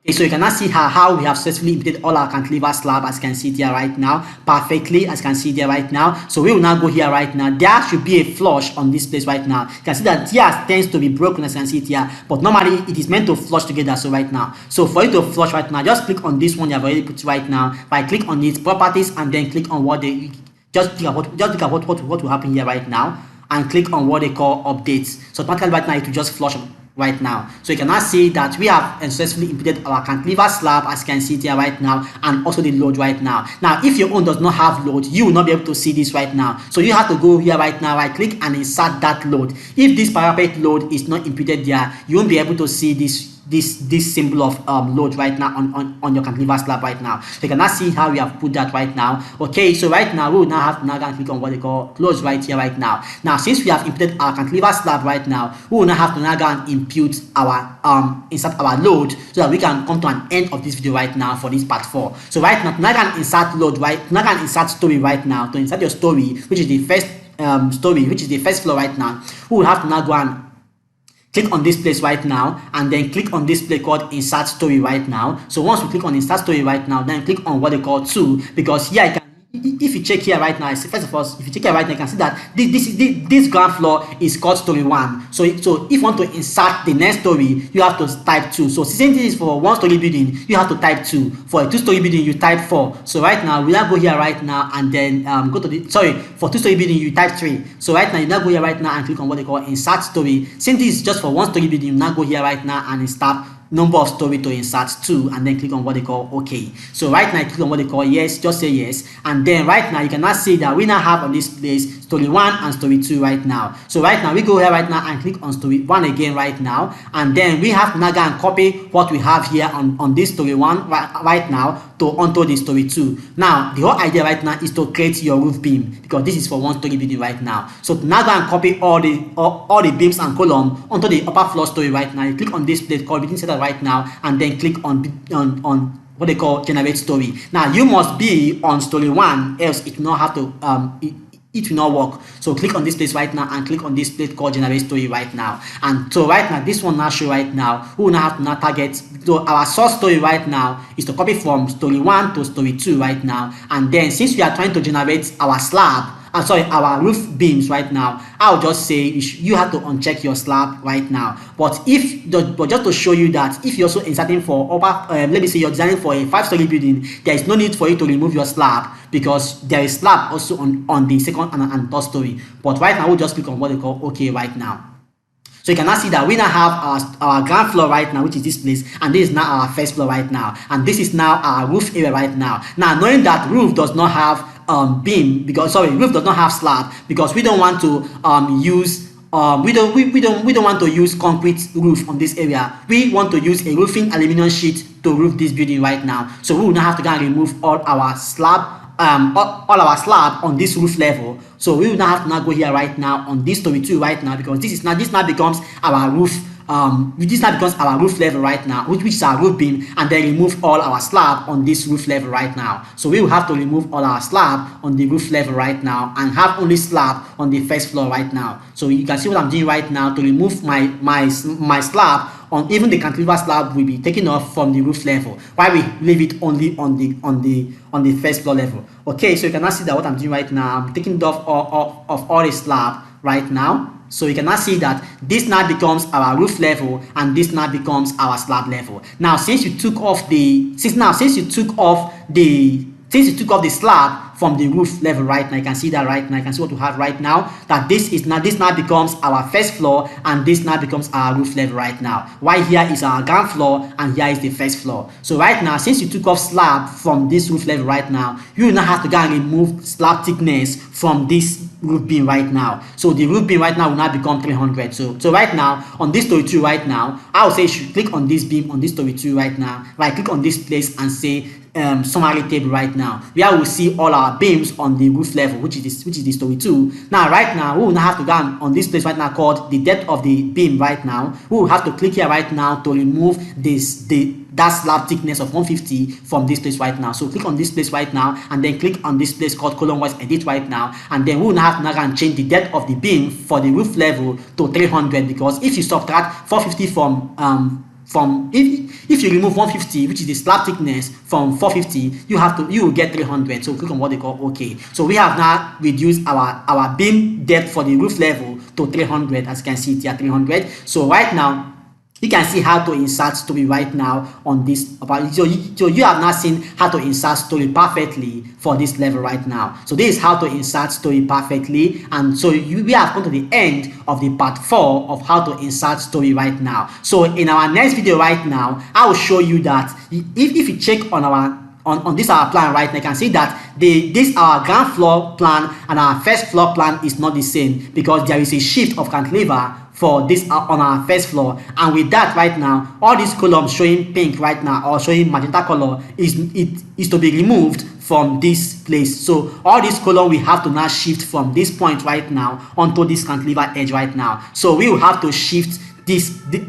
Okay, so you can now see how we have successfully inputted all our cantilever slab, as you can see it here right now perfectly, as you can see there right now. So we will now go here right now. There should be a flush on this place right now. You can see that here tends to be broken, as you can see it here, but normally it is meant to flush together. So right now, so for it to flush right now, just click on this one you have already put right now. If I click on it, properties, and then click on what they just look at what will happen here right now, and click on what they call updates. So automatically right now it will just flush right now. So you can now see that we have successfully imputed our cantilever slab, as you can see it here right now, and also the load right now. Now, if your own does not have load, you will not be able to see this right now. So you have to go here right now, right click and insert that load. If this parapet load is not imputed there, you won't be able to see this symbol of load right now on your cantilever slab right now. So you can now see how we have put that right now. Okay, so right now we will now have to now go and click on what they call close right here right now. Now, since we have imputed our cantilever slab right now, we will now have to now go and impute our insert our load, so that we can come to an end of this video right now for this part 4. So right now, now can insert load right now, can insert story right now. To insert your story, which is the first story, which is the first floor right now, we will have to now go and click on this place right now, and then click on this place called insert story right now. So once we click on insert story right now, then click on what they call 2, because here I can, if you check here right now, first of all, if you check here right now, you can see that this ground floor is called story 1. So if you want to insert the next story, you have to type 2. So since this is for 1-story building, you have to type 2. For a 2-story building, you type 4. So right now, we now go here right now, and then go to the, for 2-story building, you type 3. So right now, you now go here right now and click on what they call insert story. Since this is just for 1-story building, you now go here right now and start number of story to insert 2, and then click on what they call OK. So right now, click on what they call yes, just say yes, and then right now you can now see that we now have on this place story 1 and story 2 right now. So right now we go here right now and click on story 1 again right now, and then we have to now go and copy what we have here on this story 1 right now to onto the story 2. Now the whole idea right now is to create your roof beam, because this is for 1-story building right now. So now go and copy all the beams and column onto the upper floor story right now. You click on this place called building setup right now, and then click on what they call generate story. Now you must be on story 1, else it will not have to it will not work. So click on this place right now and click on this place called generate story right now. And so right now, this one now show right now, we will now have to now target. So our source story right now is to copy from story 1 to story 2 right now. And then since we are trying to generate our slab, our roof beams right now, I'll just say you have to uncheck your slab right now. But just to show you that if you're also inserting for upper, let me say you're designing for a 5-story building, there is no need for you to remove your slab, because there is slab also on the second and third story. But right now we'll just click on what they call OK right now. So you can now see that we now have our ground floor right now, which is this place, and this is now our first floor right now, and this is now our roof area right now. Now, knowing that roof does not have beam, because roof does not have slab, because we don't want to use we don't want to use concrete roof on this area. We want to use a roofing aluminum sheet to roof this building right now. So we will now have to go and remove all our slab all our slab on this roof level. So we will now have to now go here right now on this story 2 right now, because this now becomes our roof. This now becomes our roof level right now, which is our roof beam, and then remove all our slab on this roof level right now. So we will have to remove all our slab on the roof level right now and have only slab on the first floor right now. So you can see what I'm doing right now to remove my slab on, even the cantilever slab will be taken off from the roof level, while we leave it only on the first floor level. Okay, so you can now see that what I'm doing right now, I'm taking off all the slab right now. So you can now see that this now becomes our roof level, and this now becomes our slab level. Now, since you took off the slab from the roof level right now, you can see that right now, you can see what we have right now, that this now becomes our first floor, and this now becomes our roof level right now. While here is our ground floor, and here is the first floor. So right now, since you took off slab from this roof level right now, you will now have to go and remove slab thickness from this roof beam right now. So the roof beam right now will now become 300. So right now on this story 2 right now, I will say you should click on this beam on this story 2 right now. Right click on this place and say summary table right now, where we'll see all our beams on the roof level, which is the story 2. Now right now we will now have to go on this place right now called the depth of the beam right now. We will have to click here right now to remove that slab thickness of 150 from this place right now. So click on this place right now, and then click on this place called column wise edit right now, and then we will now have to now change the depth of the beam for the roof level to 300, because if you subtract 450 from if you remove 150, which is the slab thickness, from 450, you will get 300. So click on what they call OK. So we have now reduced our beam depth for the roof level to 300, as you can see it here, 300. So right now You can see how to insert story right now on this. So you have not seen how to insert story perfectly for this level right now. So this is how to insert story perfectly. And so we have come to the end of the part 4 of how to insert story right now. So in our next video right now, I will show you that if you check on our on this our plan right now, you can see that this our ground floor plan and our first floor plan is not the same, because there is a shift of cantilever for this on our first floor. And with that right now, all these columns showing pink right now or showing magenta color is to be removed from this place. So all this column we have to now shift from this point right now onto this cantilever edge right now. So we will have to shift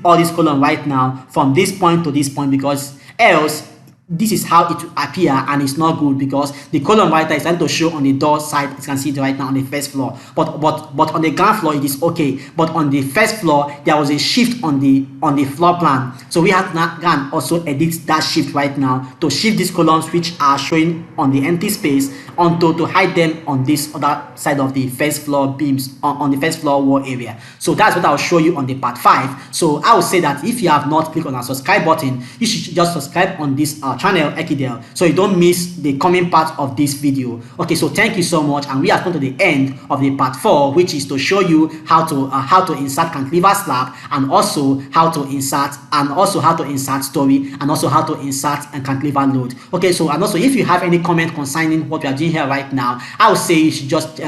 all this column right now from this point to this point, because else this is how it will appear, and it's not good, because the column right there is trying to show on the door side. You can see it right now on the first floor, but on the ground floor it is okay, but on the first floor there was a shift on the floor plan. So we have to now also edit that shift right now to shift these columns which are showing on the empty space onto to hide them on this other side of the first floor beams on the first floor wall area. So that's what I'll show you on the part 5. So I will say that if you have not clicked on our subscribe button, you should just subscribe on this channel Ekidel, so you don't miss the coming part of this video. Okay, so thank you so much, and we have come to the end of the part 4, which is to show you how to insert cantilever slab, and also how to insert story, and also how to insert a cantilever load. Okay, so and also if you have any comment concerning what we are doing here right now, I would say you should just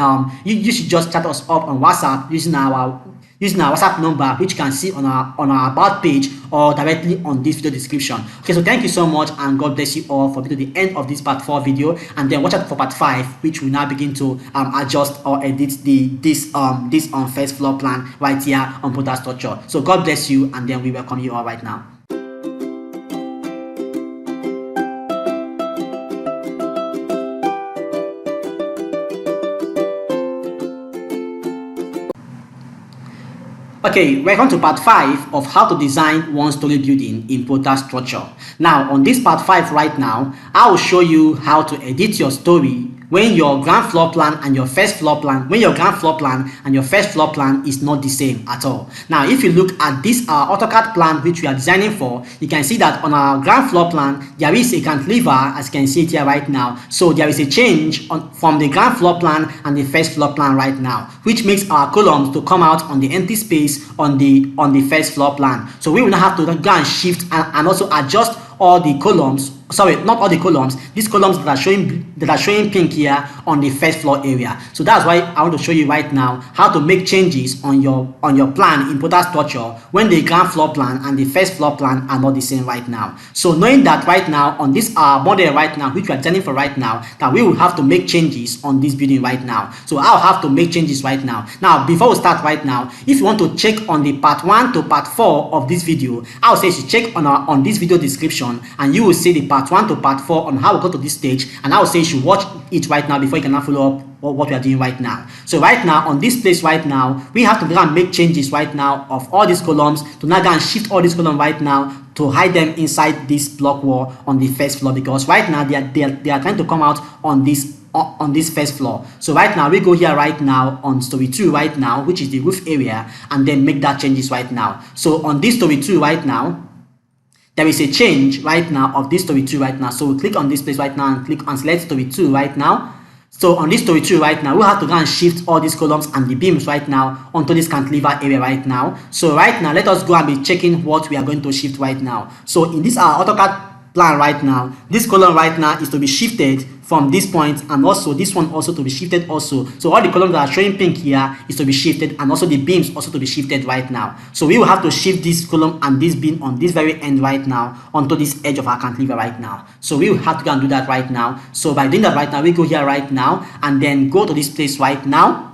you should just chat us up on WhatsApp using our WhatsApp number, which you can see on our about page or directly on this video description. Okay, so thank you so much, and God bless you all for being to the end of this part 4 video, and then watch out for part 5, which will now begin to adjust or edit this first floor plan right here on Prota Structure. So God bless you, and then we welcome you all right now. Okay, welcome to part 5 of how to design one-story building in Prota Structure. Now, on this part 5 right now, I will show you how to edit your story when your ground floor plan and your first floor plan, is not the same at all. Now, if you look at this AutoCAD plan which we are designing for, you can see that on our ground floor plan, there is a cantilever, as you can see it here right now. So there is a change from the ground floor plan and the first floor plan right now, which makes our columns to come out on the empty space on the first floor plan. So we will now have to go and shift and also adjust all the columns. Sorry, not all the columns. These columns that are showing pink here on the first floor area. So that's why I want to show you right now how to make changes on your plan in Prota Structure when the ground floor plan and the first floor plan are not the same right now. So knowing that right now on this model right now, which we are designing for right now, that we will have to make changes on this building right now. So I'll have to make changes right now. Now, before we start right now, if you want to check on the part 1 to part 4 of this video, I'll say you should check on this video description, and you will see the part 1 to part 4 on how we go to this stage, and I will say you should watch it right now before you can now follow up what we are doing right now. So right now on this place right now, we have to go and make changes right now of all these columns to now go and shift all these columns right now to hide them inside this block wall on the first floor, because right now they are trying to come out on this first floor. So right now we go here right now on story 2 right now, which is the roof area, and then make that changes right now. So on this story 2 right now, there is a change right now of this story 2 right now. So we click on this place right now and click on select story 2 right now. So on this story 2 right now, we'll have to go and shift all these columns and the beams right now onto this cantilever area right now. So right now, let us go and be checking what we are going to shift right now. So in this AutoCAD plan right now, this column right now is to be shifted from this point, and also this one also to be shifted also. So all the columns that are showing pink here is to be shifted, and also the beams also to be shifted right now. So we will have to shift this column and this beam on this very end right now onto this edge of our cantilever right now. So we will have to go and do that right now. So by doing that right now, we go here right now and then go to this place right now.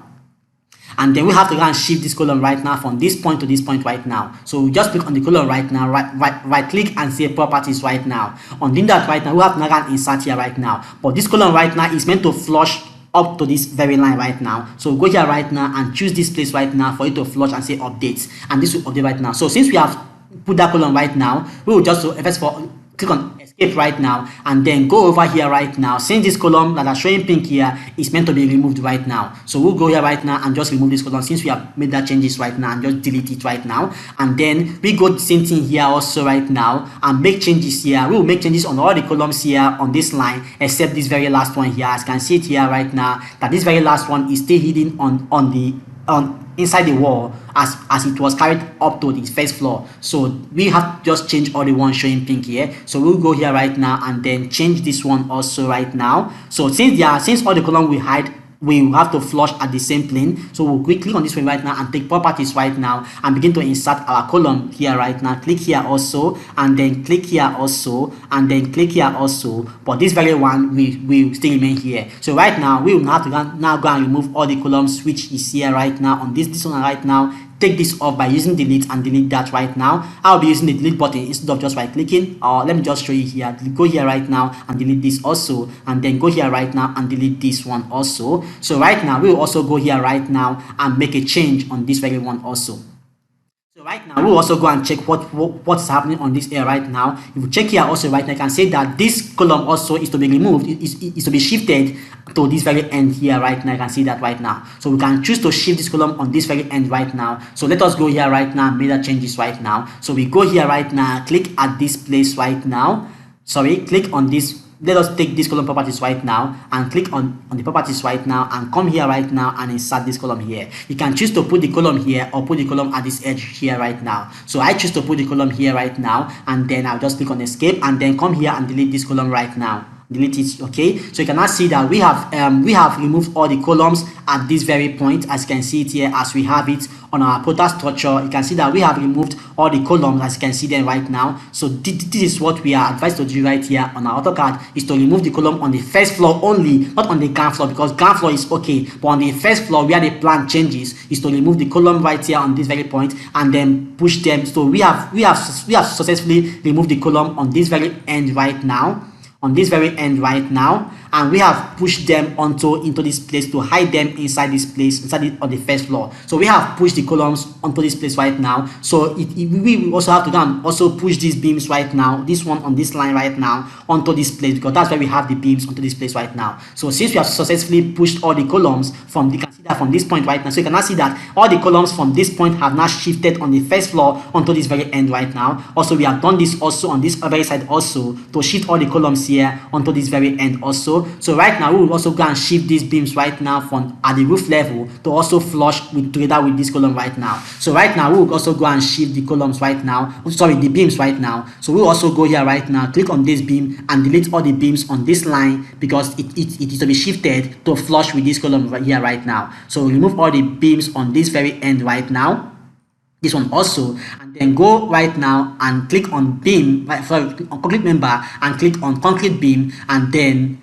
And then we have to go and shift this column right now from this point to this point right now. So we just click on the column right now, right click and say properties right now. On doing that right now, we have to go and insert here right now. But this column right now is meant to flush up to this very line right now. So go here right now and choose this place right now for it to flush and say update. And this will update right now. So since we have put that column right now, we will just first of all click on escape right now, and then go over here right now. Since this column that are showing pink here is meant to be removed right now, so we'll go here right now and just remove this column since we have made that changes right now, and just delete it right now. And then we go the same thing here also right now and make changes here. We will make changes on all the columns here on this line except this very last one here. As you can see it here right now, that this very last one is still hidden on inside the wall as it was carried up to the first floor. So we have just changed all the ones showing pink here. So we'll go here right now and then change this one also right now. So since all the column we hide, we will have to flush at the same plane. So we'll click on this one right now and take properties right now and begin to insert our column here right now. Click here also, and then click here also, and then click here also. But this very one will still remain here. So right now we will have to now go and remove all the columns which is here right now on this one right now. Take this off by using delete and delete that right now. I'll be using the delete button instead of just right clicking. Or let me just show you here. Go here right now and delete this also, and then go here right now and delete this one also. So right now we will also go here right now and make a change on this very one also. So right now we'll also go and check what's happening on this area right now. If you check here also right now, you can see that this column also is to be removed, is to be shifted to this very end here right now. You can see that right now. So we can choose to shift this column on this very end right now. So let us go here right now and make that changes right now. So we go here right now, click at this place right now. Sorry, click on this. Let us take this column properties right now and click on the properties right now and come here right now and insert this column here. You can choose to put the column here or put the column at this edge here right now. So I choose to put the column here right now, and then I'll just click on escape and then come here and delete this column right now. Delete it. Okay, so you can now see that we have removed all the columns at this very point, as you can see it here as we have it on our Prota structure. You can see that we have removed all the columns as you can see them right now. So this is what we are advised to do right here on our AutoCAD, is to remove the column on the first floor only, not on the ground floor, because ground floor is okay, but on the first floor where the plan changes is to remove the column right here on this very point and then push them. So we have successfully removed the column on this very end right now. On this very end right now, and we have pushed them into this place to hide them inside this place, on the first floor. So we have pushed the columns onto this place right now. So we also have to go and also push these beams right now, this one on this line right now, onto this place, because that's where we have the beams onto this place right now. So since we have successfully pushed all the columns from from this point right now, so you can now see that all the columns from this point have now shifted on the first floor onto this very end right now. Also, we have done this also on this very side also to shift all the columns here onto this very end also. So right now we will also go and shift these beams right now from at the roof level to also flush together with this column right now. So right now we will also go and shift the columns right now, sorry, the beams right now. So we will also go here right now, click on this beam and delete all the beams on this line, because it is to be shifted to flush with this column right here right now. So remove all the beams on this very end right now, this one also, and then go right now and click on beam, on concrete member, and click on concrete beam, and then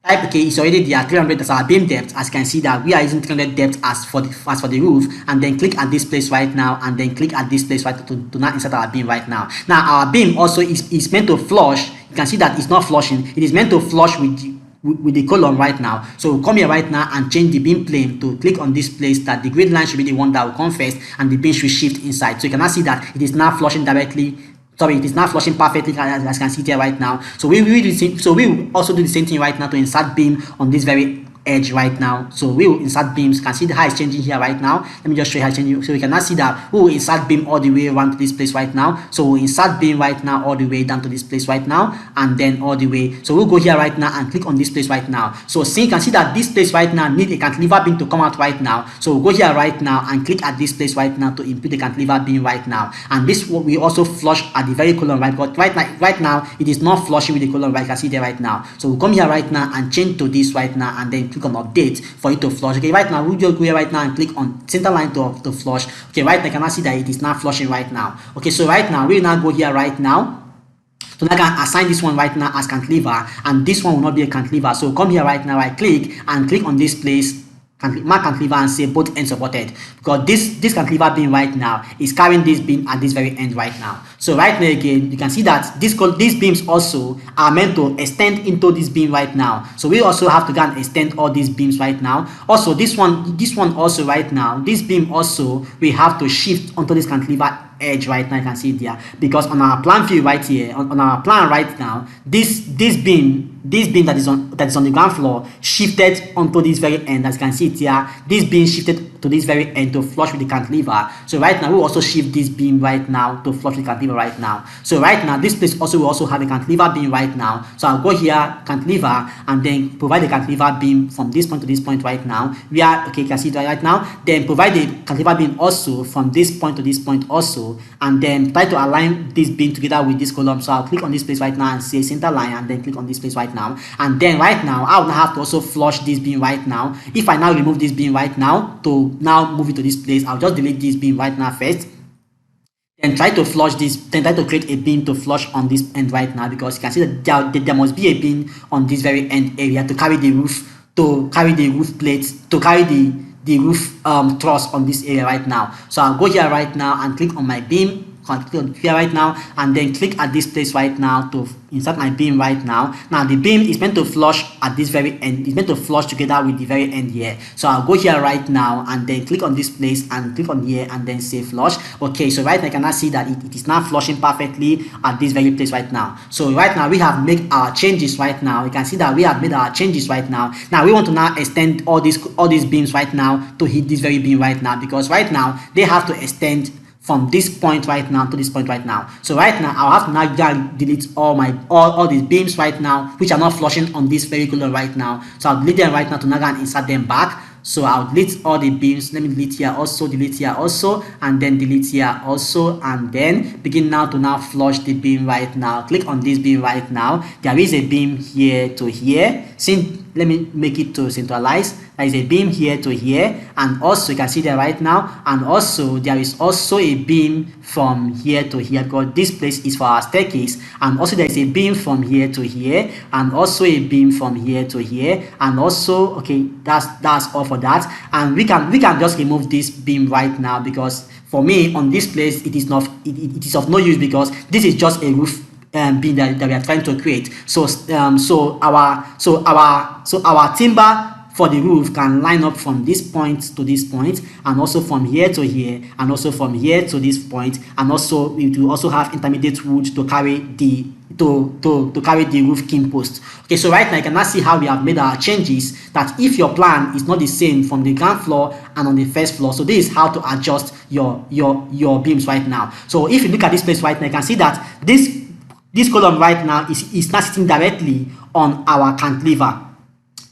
type, okay, it's already there, 300 as our beam depth. As you can see that we are using 300 depth as for the roof, and then click at this place right now, and then click at this place right to now insert our beam right now. Now our beam also is meant to flush. You can see that it's not flushing. It is meant to flush with the column right now. So come here right now and change the beam plane to click on this place, that the grid line should be the one that will come first and the beam should shift inside. So you can now see that it is now flushing directly. Sorry, it is not flushing perfectly as you can see here right now. So we will also do the same thing right now to insert beam on this very edge right now. So we will insert beams. You can see how it's changing here right now. Let me just show you how it's changing. So you can now see that we will insert beam all the way around to this place right now. So we'll insert beam right now all the way down to this place right now, and then all the way. So we'll go here right now and click on this place right now. So see, you can see that this place right now need a cantilever beam to come out right now. So we'll go here right now and click at this place right now to input the cantilever beam right now. And this we also flush at the very column right, but right now it is not flushing with the column right. You can see there right now. So we'll come here right now and change to this right now, and then click on update for it to flush. Okay, right now we'll just go here right now and click on center line to flush. Okay, right now you can now see that it is not flushing right now. Okay, so right now we'll now go here right now. So now I can assign this one right now as cantilever, and this one will not be a cantilever. So come here right now, right click and click on this place mark cantilever and say both ends supported, because this cantilever beam right now is carrying this beam at this very end right now. So right now again, you can see that these beams also are meant to extend into this beam right now. So we also have to go and extend all these beams right now. Also this one also right now, this beam also we have to shift onto this cantilever edge right now. You can see it there, because on our plan view right here, on our plan right now, this beam that is on the ground floor shifted onto this very end. As you can see it here, this beam shifted to this very end to flush with the cantilever. So right now we will also shift this beam right now to flush with cantilever right now. So right now this place also will also have a cantilever beam right now. So I'll go here, cantilever, and then provide the cantilever beam from this point to this point right now. We are okay, you can see it right now. Then provide the cantilever beam also from this point to this point also, and then try to align this beam together with this column. So I'll click on this place right now and say center line, and then click on this place right now. And then right now I will now have to also flush this beam right now. If I now remove this beam right now to now move it to this place, I'll just delete this beam right now first, then try to flush this, then try to create a beam to flush on this end right now, because you can see that there must be a beam on this very end area to carry the roof, to carry the roof plates, to carry the roof truss on this area right now. So I'll go here right now and click on my beam, click on here right now, and then click at this place right now to insert my beam right now. Now the beam is meant to flush at this very end, it's meant to flush together with the very end here. So I'll go here right now and then click on this place and click on here and then say flush. Okay, so right now you can now see that it is now flushing perfectly at this very place right now. So right now we have made our changes right now. You can see that we have made our changes right now. Now we want to now extend all these beams right now to hit this very beam right now, because right now they have to extend from this point right now to this point right now. So right now I'll have to now delete all these beams right now which are not flushing on this very column right now. So I'll delete them right now to now go and insert them back. So I'll delete all the beams. Let me delete here also, and then delete here also, and then begin now to now flush the beam right now. Click on this beam right now. There is a beam here to here. Let me make it to centralize. There is a beam here to here, and also you can see that right now, and also there is also a beam from here to here, because this place is for our staircase, and also there is a beam from here to here, and also a beam from here to here, and also okay, that's all for that. And we can just remove this beam right now, because for me on this place it is of no use, because this is just a roof beam that we are trying to create. So our timber for the roof can line up from this point to this point, and also from here to here, and also from here to this point, and also we will also have intermediate wood to carry the carry the roof king post. Okay, so right now you can now see how we have made our changes, that if your plan is not the same from the ground floor and on the first floor, so this is how to adjust your beams right now. So if you look at this place right now, you can see that this column right now is not sitting directly on our cantilever.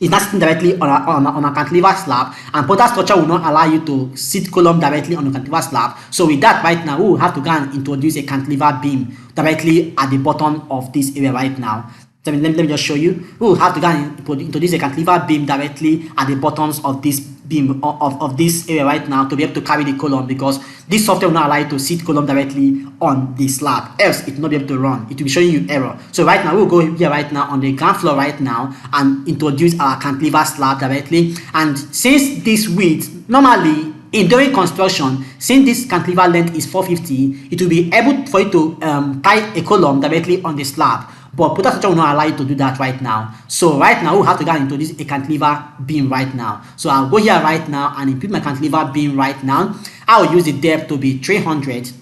It's not sitting directly on a cantilever slab, and Protastructure will not allow you to sit column directly on the cantilever slab. So with that right now, we will have to go and introduce a cantilever beam directly at the bottom of this area right now. Let me just show you. We will have to go and introduce a cantilever beam directly at the bottoms of this beam of this area right now to be able to carry the column, because this software will not allow you to sit column directly on the slab, else it will not be able to run. It will be showing you error. So right now we'll go here right now on the ground floor right now and introduce our cantilever slab directly. And since this width normally during construction, since this cantilever length is 450, it will be able for you to tie a column directly on the slab. But Protastructure will not allow you to do that right now. So right now we'll have to go and introduce a cantilever beam right now. So I'll go here right now and input my cantilever beam right now. I'll use the depth to be 300,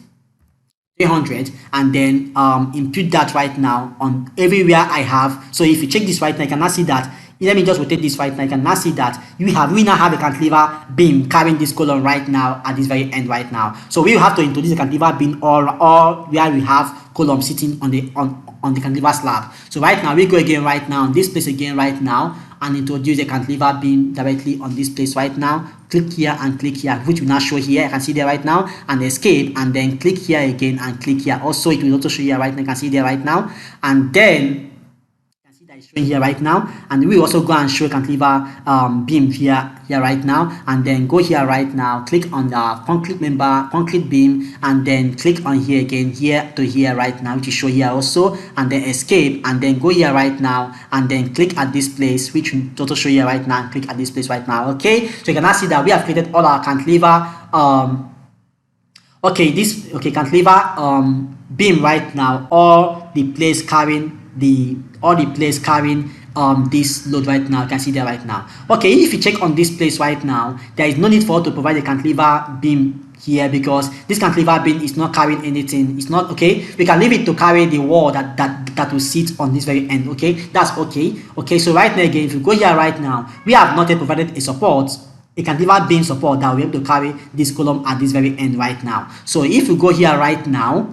and then input that right now on everywhere I have. So if you check this right now, you can now see that. Let me just rotate this right now. You can now see that we now have a cantilever beam carrying this column right now at this very end right now. So we will have to introduce a cantilever beam or where we have column sitting on the cantilever slab. So right now we go again right now on this place again right now and introduce a cantilever beam directly on this place right now. Click here and click here, which will now show here. I can see there right now, and escape, and then click here again and click here. Also, it will also show here right now. You can see there right now, and then that is showing here right now, and we also go and show cantilever beam here right now, and then go here right now, click on the concrete beam, and then click on here again, here to here right now, which is show here also, and then escape, and then go here right now, and then click at this place, which will also show here right now, and click at this place right now. Okay, so you can now see that we have created all our cantilever cantilever beam right now, all the place carrying this load right now. You can see there right now. Okay, if you check on this place right now, there is no need for us to provide a cantilever beam here, because this cantilever beam is not carrying anything. It's not okay. We can leave it to carry the wall that will sit on this very end. Okay, that's okay. Okay, so right now again, if you go here right now, we have not yet provided a cantilever beam support that will be able to carry this column at this very end right now. So if you go here right now,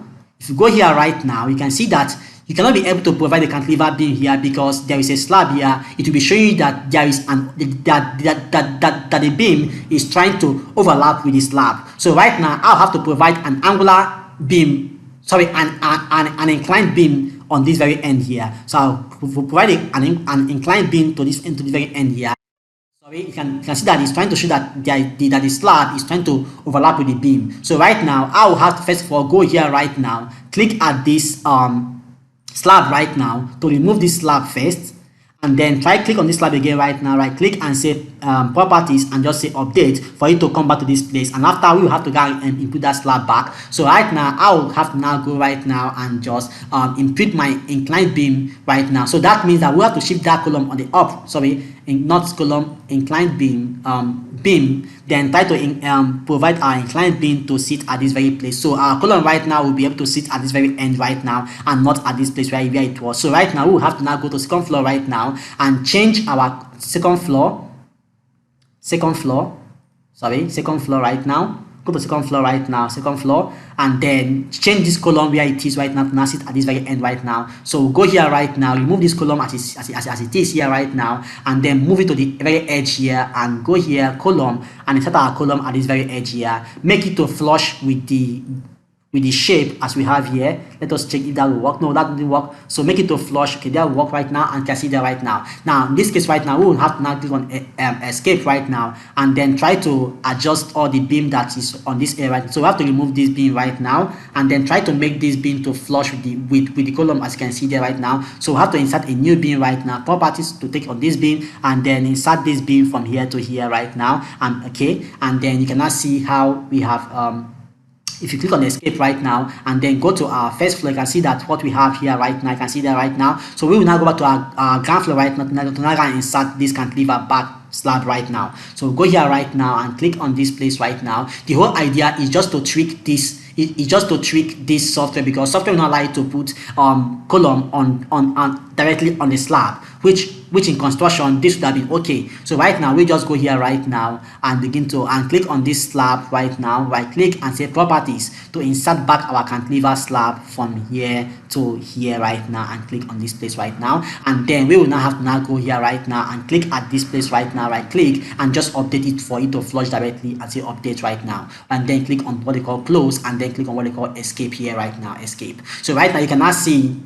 you can see that you cannot be able to provide a cantilever beam here, because there is a slab here. It will be showing you that there is that the beam is trying to overlap with the slab. So right now I'll have to provide an angular beam, sorry, an inclined beam on this very end here. So I'll provide an inclined beam to this very end here. Sorry, you can see that it's trying to show that the slab is trying to overlap with the beam. So right now I will have to first of all go here right now, click at this slab right now to remove this slab first, and then click on this slab again right now, right click and say properties, and just say update for it to come back to this place. And after, we will have to go and input that slab back. So right now I will have to now go right now and just input my inclined beam right now. So that means that we have to shift that column on the up, not column, inclined beam, then try to provide our inclined beam to sit at this very place. So our column right now will be able to sit at this very end right now, and not at this place where it was. So right now we will have to now go to second floor right now and change our second floor right now. Go to second floor, and then change this column where it is right now to now sit at this very end right now. So go here right now, remove this column as it is here right now, and then move it to the very edge here, and go here, column, and insert our column at this very edge here. Make it to flush with the shape as we have here. Let us check if that will work. No, that didn't work. So make it to flush. Okay, that will work right now, and you can see that right now. Now in this case right now, we will have to now click on escape right now, and then try to adjust all the beam that is on this area. Right, so we have to remove this beam right now, and then try to make this beam to flush with the column, as you can see there right now. So we have to insert a new beam right now, properties, to take on this beam, and then insert this beam from here to here right now. And okay, and then you can now see how we have if you click on escape right now and then go to our first floor, you can see that what we have here right now. You can see that right now. So we will now go back to our ground floor right now to now insert this cantilever back slab right now. So go here right now and click on this place right now. The whole idea is just to tweak this. It's just to tweak this software, because software will not allow you to put column on directly on the slab, which in construction this would have been okay. So right now we just go here right now and begin to click on this slab right now, right click and say properties to insert back our cantilever slab from here to here right now, and click on this place right now. And then we will now have to now go here right now and click at this place right now, right click and just update it for it to flush directly, and say update right now, and then click on what they call close, and then click on what they call escape here right now, escape. So right now you can now see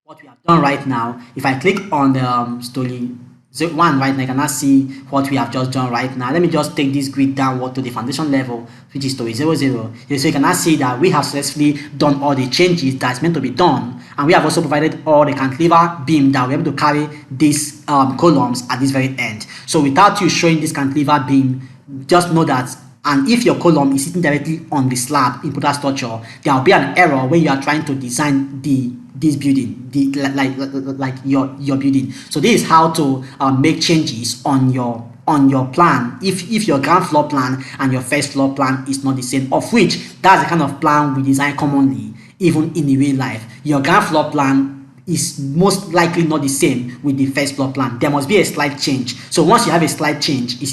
what we have done right now. If I click on the story 1 right now, you can now see what we have just done right now. Let me just take this grid downward to the foundation level, which is story 0, 0. So you can now see that we have successfully done all the changes that's meant to be done, and we have also provided all the cantilever beam that we're able to carry these columns at this very end. So without you showing this cantilever beam, just know that, and if your column is sitting directly on the slab in Prota Structure, there will be an error when you are trying to design this building, like your building. So this is how to make changes on your plan if your ground floor plan and your first floor plan is not the same, of which that's the kind of plan we design commonly even in the real life. Your ground floor plan is most likely not the same with the first floor plan. There must be a slight change. So once you have a slight change, it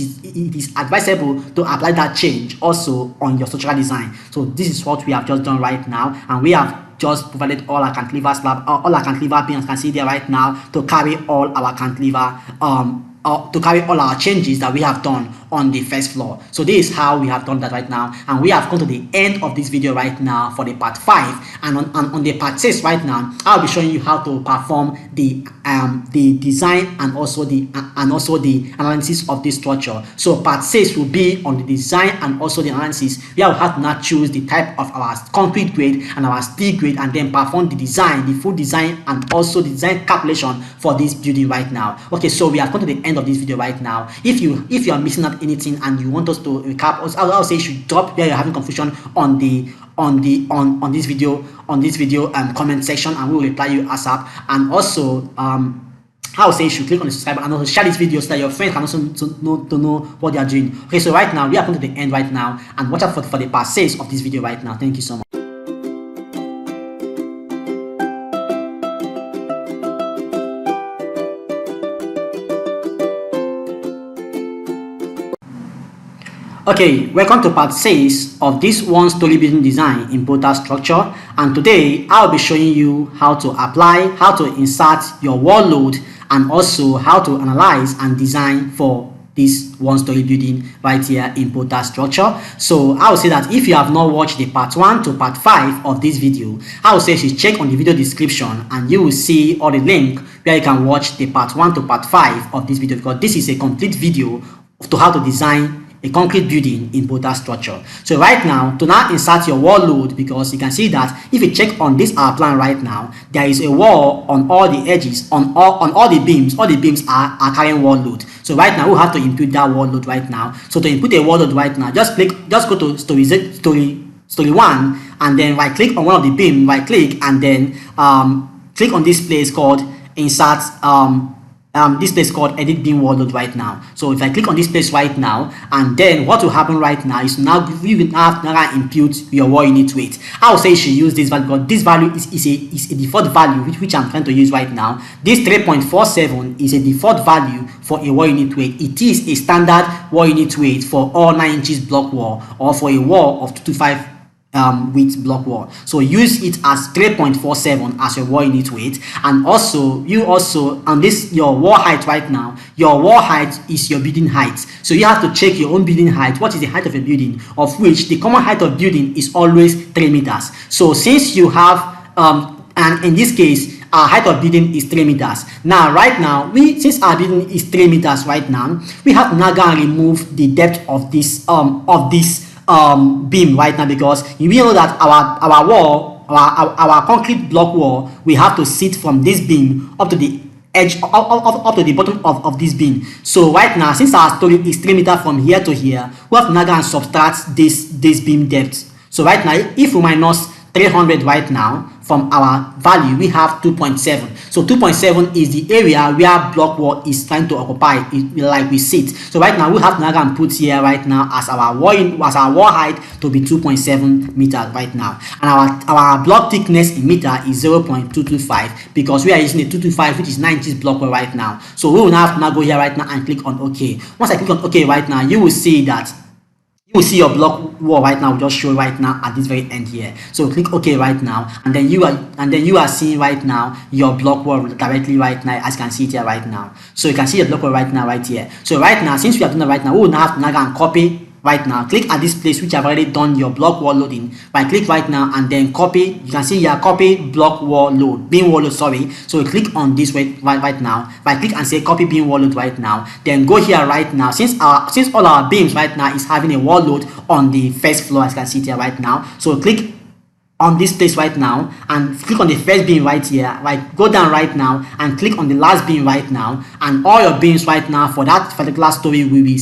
is advisable to apply that change also on your structural design. So this is what we have just done right now, and we have just provided all our cantilever slab, all our cantilever beams, can see there right now, to carry all our cantilever to carry all our changes that we have done on the first floor. So this is how we have done that right now, and we have come to the end of this video right now for the part 5. And on the part 6 right now, I'll be showing you how to perform the design and also the analysis of this structure. So part 6 will be on the design and also the analysis. We will have to now choose the type of our concrete grade and our steel grade, and then perform the design, the full design, and also the design calculation for this building right now. Okay, so we have come to the end of this video right now. If you are missing out anything and you want us to recap, I'll say you should drop where you're having confusion on this video comment section, and we will reply you ASAP. And also I would say you should click on the subscribe and also share this video so that your friends can also know what they are doing. Okay, so right now we are coming to the end right now, and watch out for the part 6 of this video right now. Thank you so much. Okay, welcome to part 6 of this one-story building design in Prota Structure, and today I'll be showing you how to apply, how to insert your wall load, and also how to analyze and design for this one-story building right here in Prota Structure. So I would say that if you have not watched the part 1 to part 5 of this video, I would say you should check on the video description and you will see all the link where you can watch the part 1 to part 5 of this video, because this is a complete video to how to design a concrete building in Prota Structure. So right now, to now insert your wall load, because you can see that if you check on this our plan right now, there is a wall on all the edges, on all the beams. All the beams are carrying wall load. So right now we have to input that wall load right now. So to input a wall load right now, just go to story 1, and then right click on one of the beam, right click, and then click on this place called insert this place called edit beam wall load right now. So if I click on this place right now, and then what will happen right now is now you will have to input your wall unit weight. I would say you should use this value, because this value is a default value which I'm trying to use right now. This 3.47 is a default value for a wall unit weight. It is a standard wall unit weight for all 9 inches block wall, or for a wall of 225 width block wall. So use it as 3.47 as your wall unit weight. And also you also on this your wall height right now, your wall height is your building height. So you have to check your own building height. What is the height of a building, of which the common height of building is always 3 meters. So since you have and in this case our height of building is 3 meters. Now right now, since our building is 3 meters right now, we have to now go and remove the depth of this beam right now, because you will know that our wall, our concrete block wall, we have to sit from this beam up to the edge, up to the bottom of this beam. So right now, since our story is 3 meters from here to here, we have to now go and subtract this beam depth. So right now, if we minus 300 right now from our value, we have 2.7. So 2.7 is the area where block wall is trying to occupy, like we sit. So right now we have to now and put here right now as our wall height to be 2.7 meters right now, and our block thickness in meter is 0.225, because we are using the 225, which is 9 inches block wall right now. So we will now have to now go here right now and click on OK. Once I click on OK right now, you will see that you will see your block wall right now will just show right now at this very end here. So click OK right now, and then you are seeing right now your block wall directly right now, as you can see it here right now. So you can see your block wall right now right here. So right now, since we have done that right now, we will now have to now go and copy right now. Click at this place which I've already done your block wall loading. Right click right now and then copy. You can see here copy block wall load, beam wall load, sorry. So you click on this right now. Right click and say copy beam wall load right now. Then go here right now. Since all our beams right now is having a wall load on the first floor, as you can see it here right now. So click on this place right now and click on the first beam right here, right, go down right now and click on the last beam right now, and all your beams right now for that particular story will be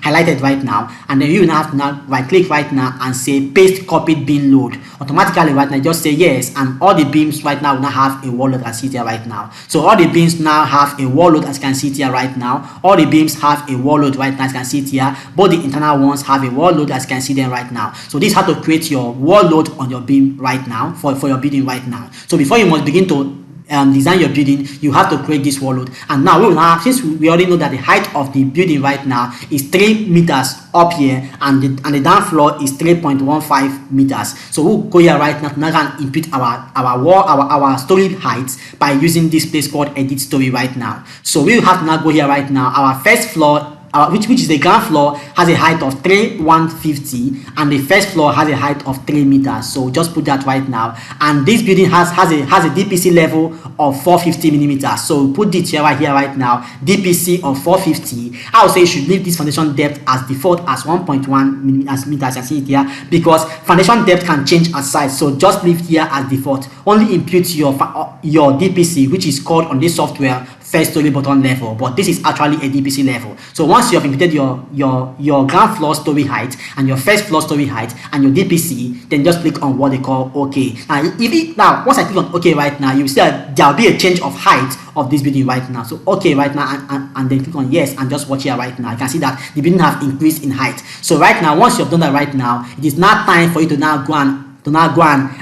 highlighted right now. And then you will have to now right click right now and say paste copied beam load. Automatically right now just say yes, and all the beams right now will now have a wall load, as you see it here right now. So all the beams now have a wall load, as you can see it here right now. All the beams have a wall load right now, as you can see it here. Both the internal ones have a wall load, as you can see them right now. So this is how to create your wall load on your beam right now for your building right now. So before you must begin to design your building, you have to create this wall load. And now we will have, since we already know that the height of the building right now is 3 meters up here, and the down floor is 3.15 meters. So we'll go here right now to now input our story height by using this place called edit story right now. So we will have to now go here right now. Our first floor, which is the ground floor, has a height of 3,150, and the first floor has a height of 3 meters. So just put that right now. And this building has a DPC level of 450 millimeters. So put it here right now, DPC of 450. I would say you should leave this foundation depth as default as 1.1 meters. I see it here because foundation depth can change as size. So just leave here as default. Only input your DPC, which is called on this software first story bottom level, but this is actually a DPC level. So once you have inputted your ground floor story height and your first floor story height and your DPC, then just click on what they call OK. Now once I click on OK right now, you see that there will be a change of height of this building right now. So OK right now, and then click on yes, and just watch here right now. You can see that the building have increased in height. So right now, once you have done that right now, it is now time for you to now go and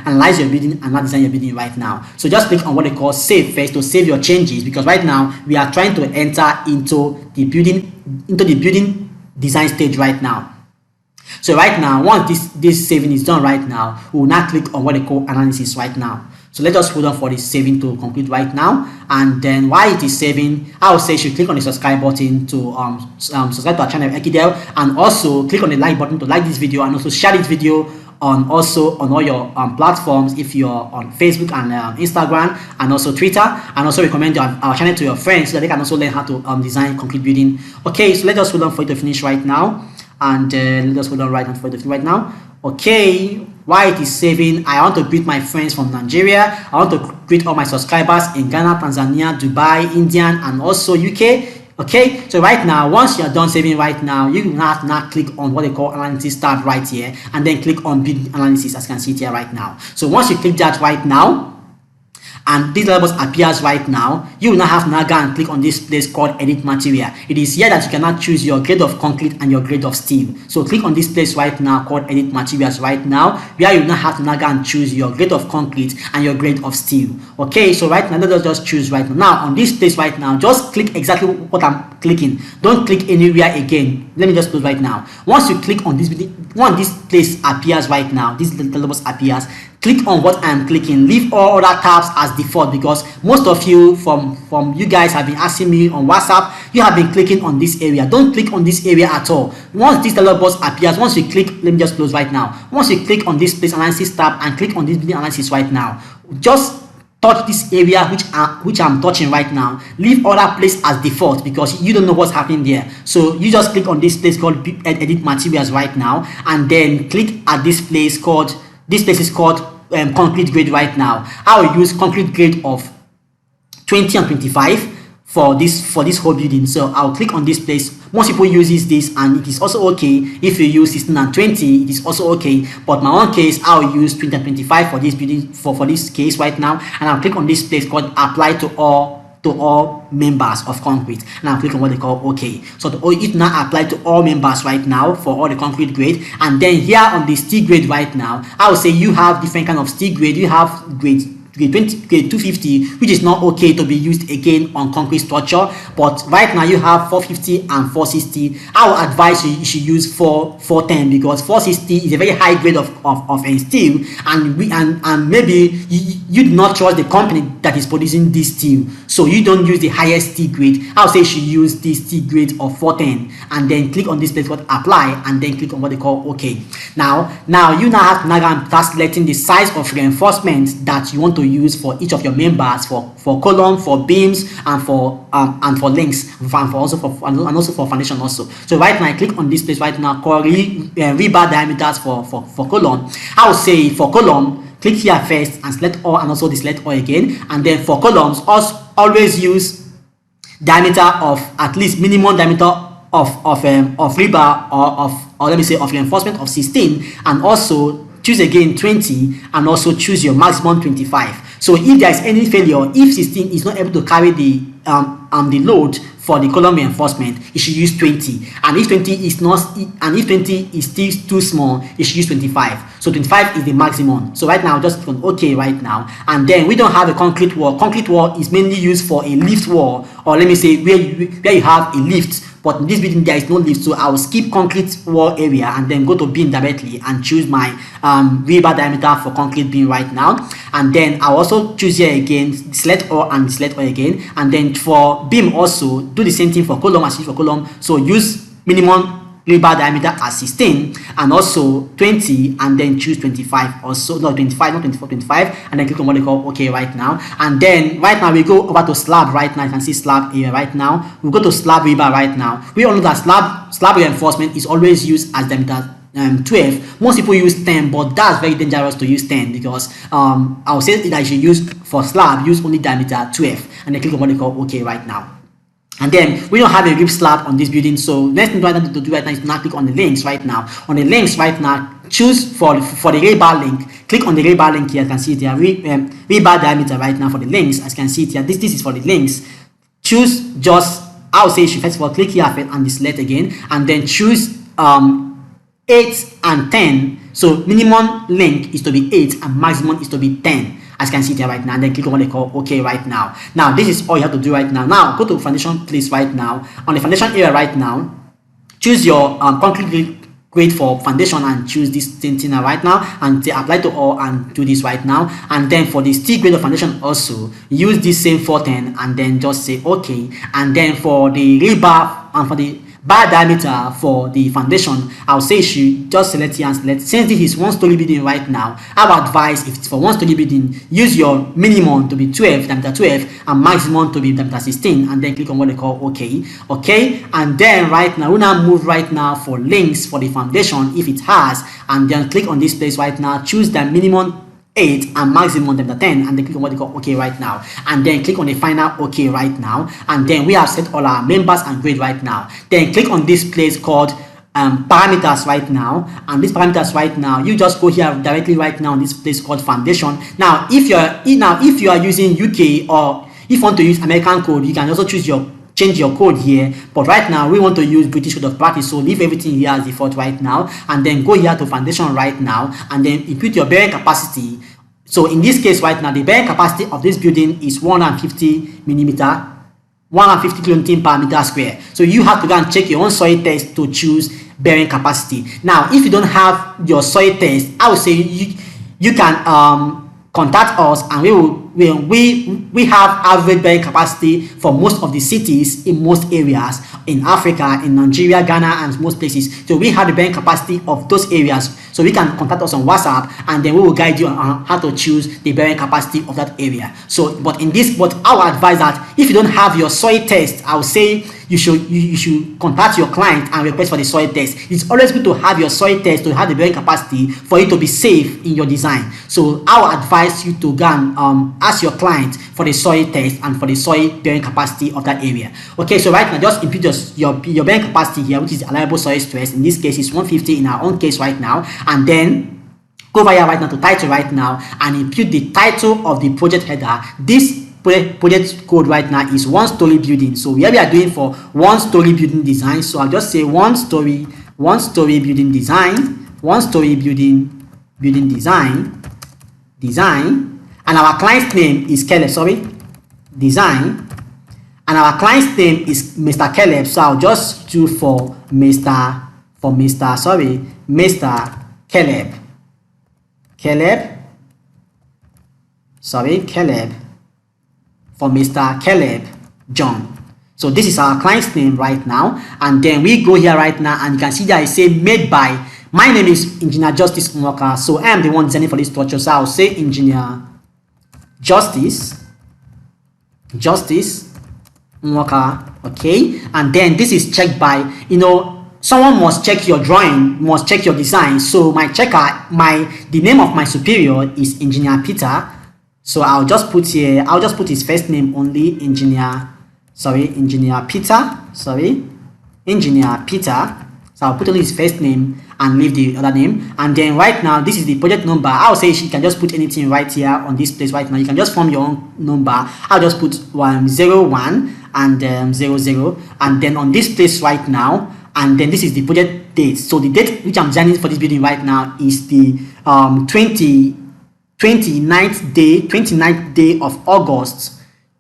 analyze your building and now design your building right now. So just click on what they call save first to save your changes, because right now we are trying to enter into the building design stage right now. So right now, once this saving is done right now, we will now click on what they call analysis right now. So let us hold on for this saving to complete right now. And then while it is saving, I would say you should click on the subscribe button to subscribe to our channel Ekidel, and also click on the like button to like this video, and also share this video on all your platforms if you're on Facebook and Instagram, and also Twitter, and also recommend our channel to your friends so that they can also learn how to design concrete building. Okay, so let us hold on for it to finish right now, and let us hold on right now. Okay, while it is saving, I want to greet my friends from Nigeria. I want to greet all my subscribers in Ghana, Tanzania, Dubai, India, and also UK. Okay, so right now, once you are done saving right now, you will have to now click on what they call analysis tab right here, and then click on building analysis, as you can see it here right now. So once you click that right now, and this levels appears right now, you will now have to now go and click on this place called edit material. It is here that you can now choose your grade of concrete and your grade of steel. So click on this place right now called edit materials right now, where you now have to now go and choose your grade of concrete and your grade of steel. Okay, so right now let us just choose right now. Now on this place right now, just click exactly what I'm clicking. Don't click anywhere again. Let me just close right now. Once you click on this place appears right now, this levels appears, click on what I'm clicking. Leave all other tabs as default, because most of you from you guys have been asking me on WhatsApp, you have been clicking on this area. Don't click on this area at all. Once this dialog box appears, once you click, let me just close right now. Once you click on this place analysis tab and click on this building analysis right now, just touch this area which I'm touching right now. Leave other place as default because you don't know what's happening there. So you just click on this place called edit materials right now, and then click at this place called concrete grade right now. I will use concrete grade of 20 and 25 for this whole building. So I'll click on this place. Most people uses this, and it is also okay. If you use 16 and 20, it is also okay. But my own case, I'll use 20 and 25 for this building for this case right now, and I'll click on this place called apply to all members of concrete, and I'll click on what they call OK. So it now apply to all members right now for all the concrete grade. And then here on the steel grade right now, I would say you have different kind of steel grade. You have grade 250, which is not okay to be used again on concrete structure, but right now you have 450 and 460. I would advise you should use 410, because 460 is a very high grade of steel, and maybe you do not trust the company that is producing this steel, so you don't use the highest steel grade. I would say you should use this steel grade of 410, and then click on this place called apply, and then click on what they call OK. Now you now have to start selecting the size of reinforcement that you want to use for each of your members, for column, for beams, and for links, and also for foundation also. So right now I click on this place right now called rebar diameters for column. I would say for column, click here first and select all, and also deselect all again. And then for columns, always use diameter of at least minimum diameter of rebar or let me say of reinforcement of 16, and also choose again 20, and also choose your maximum 25. So if there is any failure, if 16 is not able to carry the load for the column reinforcement, you should use 20. And if 20 is not, and if 20 is still too small, you should use 25. So 25 is the maximum. So right now, just click on OK right now. And then we don't have a concrete wall. Concrete wall is mainly used for a lift wall, or let me say where you have a lift. But in this building there is no lift, so I will skip concrete wall area and then go to beam directly and choose my rebar diameter for concrete beam right now. And then I'll also choose here again, select all and select all again. And then for beam also do the same thing for column as for column. So use minimum rebar diameter as 16 and also 20, and then choose 25 also, no 25, not 24, 25, and then click on what they call OK right now. And then right now we go over to slab right now. You can see slab here right now. We go to slab rebar right now. We all know that slab reinforcement is always used as diameter 12. Most people use 10, but that's very dangerous to use 10 because I would say that you should use for slab, use only diameter 12, and then click on what they call OK right now. And then we don't have a rib slab on this building, so next thing to do right now is now click on the links right now. On the links right now, choose for the rebar link. Click on the rebar link here. You can see it here, rebar diameter right now for the links. As you can see it here, this is for the links. Choose just, I would say you should first of all click here and select again, and then choose 8 and 10. So minimum link is to be 8 and maximum is to be 10. As you can see there right now, and then click on what they call OK right now. Now this is all you have to do right now. Now go to foundation place right now. On the foundation area right now, choose your concrete grade for foundation and choose this thing right now, and say apply to all and do this right now. And then for the steel grade of foundation also use this same 410 and then just say OK. And then for the rebar and for the bar diameter for the foundation, I'll say you should just select here and select. Since this is one-story building right now, I would advise if it's for one-story building, use your minimum to be 12, diameter 12, and maximum to be diameter 16, and then click on what they call OK. Okay, and then right now, we now move right now for links for the foundation if it has, and then click on this place right now, choose the minimum 8 and maximum diameter 10, and then click on what they call OK right now, and then click on the final OK right now. And then we have set all our members and grade right now. Then click on this place called parameters right now, and these parameters right now, you just go here directly right now in this place called foundation. Now if you are using UK, or if you want to use American code, you can also change your code here, but right now we want to use British code of practice, so leave everything here as default right now, and then go here to foundation right now, and then input your bearing capacity. So in this case right now, the bearing capacity of this building is 150 millimeter, 150 kilonewton per meter square. So you have to go and check your own soil test to choose bearing capacity. Now if you don't have your soil test, I would say you can contact us, and we have average bearing capacity for most of the cities in most areas in Africa, in Nigeria, Ghana, and most places. So we have the bearing capacity of those areas, so we can contact us on WhatsApp, and then we will guide you on how to choose the bearing capacity of that area. So but I would advise that if you don't have your soil test, I would say you should contact your client and request for the soil test. It's always good to have your soil test to have the bearing capacity for it to be safe in your design. So I would advise you to go and ask your client for the soil test and for the soil bearing capacity of that area. Okay, so right now just input your bearing capacity here, which is allowable soil stress. In this case it's 150 in our own case right now, and then go over here right now to title right now and input the title of the project header. This project code right now is one-story building, so here we are doing for one-story building design. So I'll just say one-story building design, one-story building design, and our client's name is Caleb, design, and our client's name is Mr. Caleb. So I'll just do for Mr. Caleb for Mr. Caleb John. So this is our client's name right now, and then we go here right now, and you can see that I say made by. My name is Engineer Justice Nwaka, so I am the one designing for this structure. So I'll say Engineer Justice Nwaka. Okay, and then this is checked by, someone must check your drawing, must check your design. So the name of my superior is Engineer Peter. So I'll just put his first name only, Engineer Peter. So I'll put only his first name and leave the other name. And then right now, this is the project number. I'll say you can just put anything right here on this place right now. You can just form your own number. I'll just put 101, and 00, and then on this place right now, and then this is the project date. So the date which I'm designing for this building right now is the 29th day of August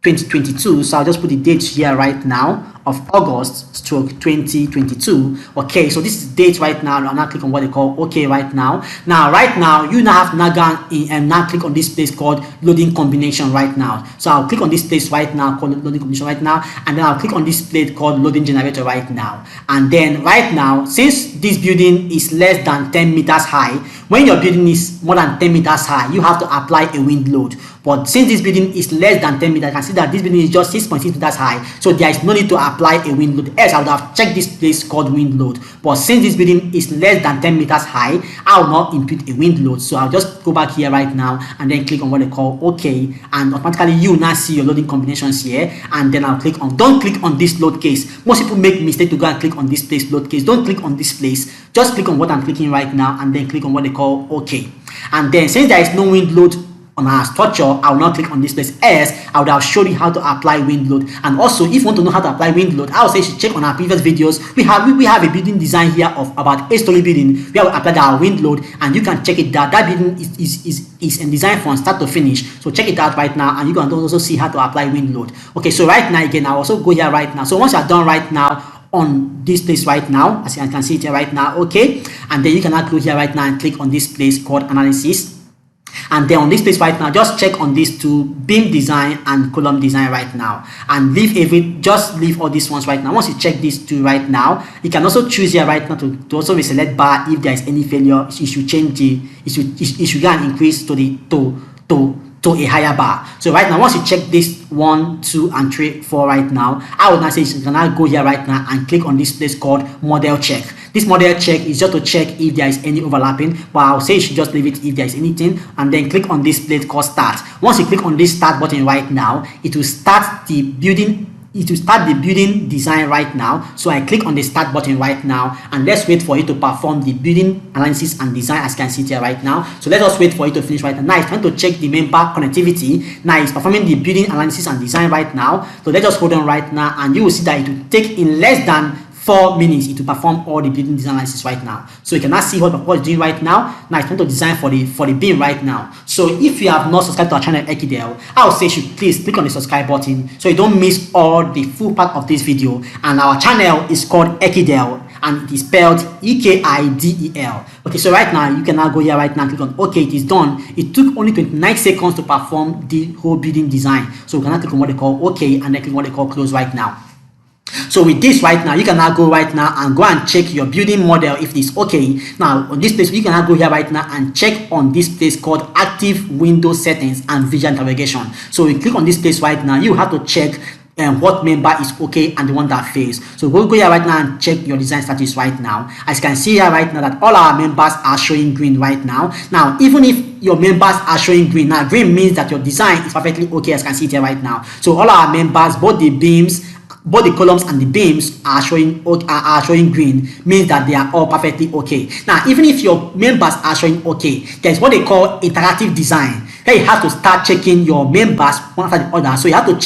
2022. So I'll just put the date here right now of August stroke 2022. Okay, so this is the date right now. I'll now click on what they call OK right now. Now right now you now have to now go and now click on this place called loading combination right now. So I'll click on this place right now called loading combination right now, and then I'll click on this place called loading generator right now. And then right now, since this building is less than 10 meters high, when your building is more than 10 meters high, you have to apply a wind load. But since this building is less than 10 meters, I can see that this building is just 6.6 meters high, so there is no need to apply a wind load. Else I would have checked this place called wind load. But since this building is less than 10 meters high, I will not input a wind load. So I'll just go back here right now and then click on what they call OK, and automatically you will now see your loading combinations here. And then I'll click on, don't click on this load case. Most people make mistake to go and click on this place load case. Don't click on this place. Just click on what I'm clicking right now and then click on what they call OK. And then since there is no wind load on our structure, I will not click on this place, else I would have showed you how to apply wind load. And also, if you want to know how to apply wind load, I would say you should check on our previous videos. We have a building design here of about 8-story building where we applied our wind load, and you can check it out. That building is in design from start to finish, so check it out right now, and you can also see how to apply wind load. Okay, so right now again, I'll also go here right now. So once you're done right now on this place right now, as you can see it here right now, okay, and then you can now go here right now and click on this place called analysis. And then on this place right now, just check on these two, beam design and column design right now, and just leave all these ones right now. Once you check these two right now, you can also choose here right now to also reselect bar. If there is any failure, you should change you should go and increase to a higher bar. So right now, once you check this 1, 2, and 3, 4 right now, I would now say you can now go here right now and click on this place called model check. This model check is just to check if there is any overlapping, but I'll say you should just leave it if there is anything, and then click on this place called start. Once you click on this start button right now, it will start the building. It will start the building design right now. So I click on the start button right now, and let's wait for it to perform the building analysis and design, as you can see here right now. So let us wait for it to finish right now. Now it's trying to check the member connectivity. Now it's performing the building analysis and design right now. So let us hold on right now, and you will see that it will take in less than 4 minutes it will perform all the building design analysis right now. So you can now see what it's doing right now. Now it's trying to design for the beam right now. So if you have not subscribed to our channel Ekidel, I would say you should please click on the subscribe button so you don't miss all the full part of this video. And our channel is called Ekidel, and it is spelled Ekidel. Okay, so right now you can now go here right now and click on OK. It is done. It took only 29 seconds to perform the whole building design. So we can now click on what they call OK, and then click on what they call close right now. So with this right now, you can now go right now and go and check your building model if it's okay. Now on this place, you can now go here right now and check on this place called active Windows settings and visual navigation. So you click on this place right now, you have to check what member is okay and the one that fails. So we'll go here right now and check your design status right now. As you can see here right now that all our members are showing green right now. Now even if your members are showing green, now green means that your design is perfectly okay, as you can see here right now. So all our members, both the beams, both the columns and the beams are showing green, means that they are all perfectly okay. Now even if your members are showing okay, there's what they call interactive design. Here you have to start checking your members one after the other. So you have to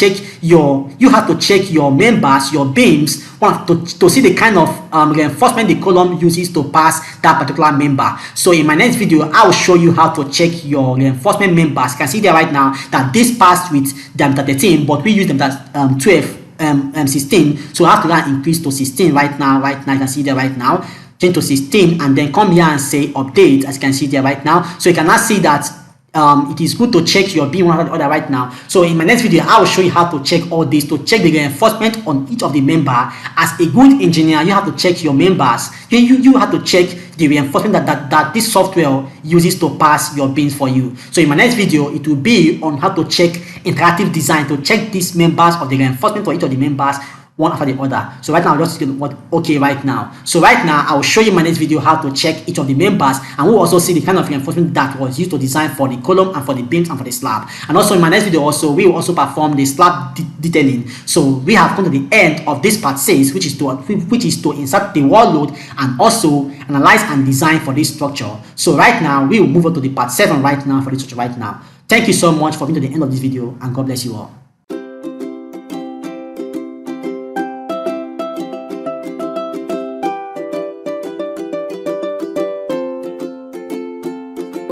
check your members, your beams, to see the kind of reinforcement the column uses to pass that particular member. So in my next video, I will show you how to check your reinforcement members. You can see there right now that this passed with diameter 13, but we use them as 12. 16, so I have to now increase to 16 right now. You can see there right now, change to 16, and then come here and say update, as you can see there right now. So you can now see that it is good to check your beam one after the other right now. So in my next video, I will show you how to check all this, to check the reinforcement on each of the member. As a good engineer, you have to check your members. You have to check the reinforcement that this software uses to pass your beams for you. So in my next video, it will be on how to check interactive design, to check these members of the reinforcement for each of the members one after the other. So right now, I'm just going to okay right now. So right now, I will show you in my next video how to check each of the members, and we'll also see the kind of reinforcement that was used to design for the column and for the beams and for the slab. And also in my next video, we will also perform the slab detailing. So we have come to the end of this part 6, which is to insert the wall load and also analyze and design for this structure. So right now, we will move on to the part 7 right now for this structure right now. Thank you so much for being to the end of this video, and God bless you all.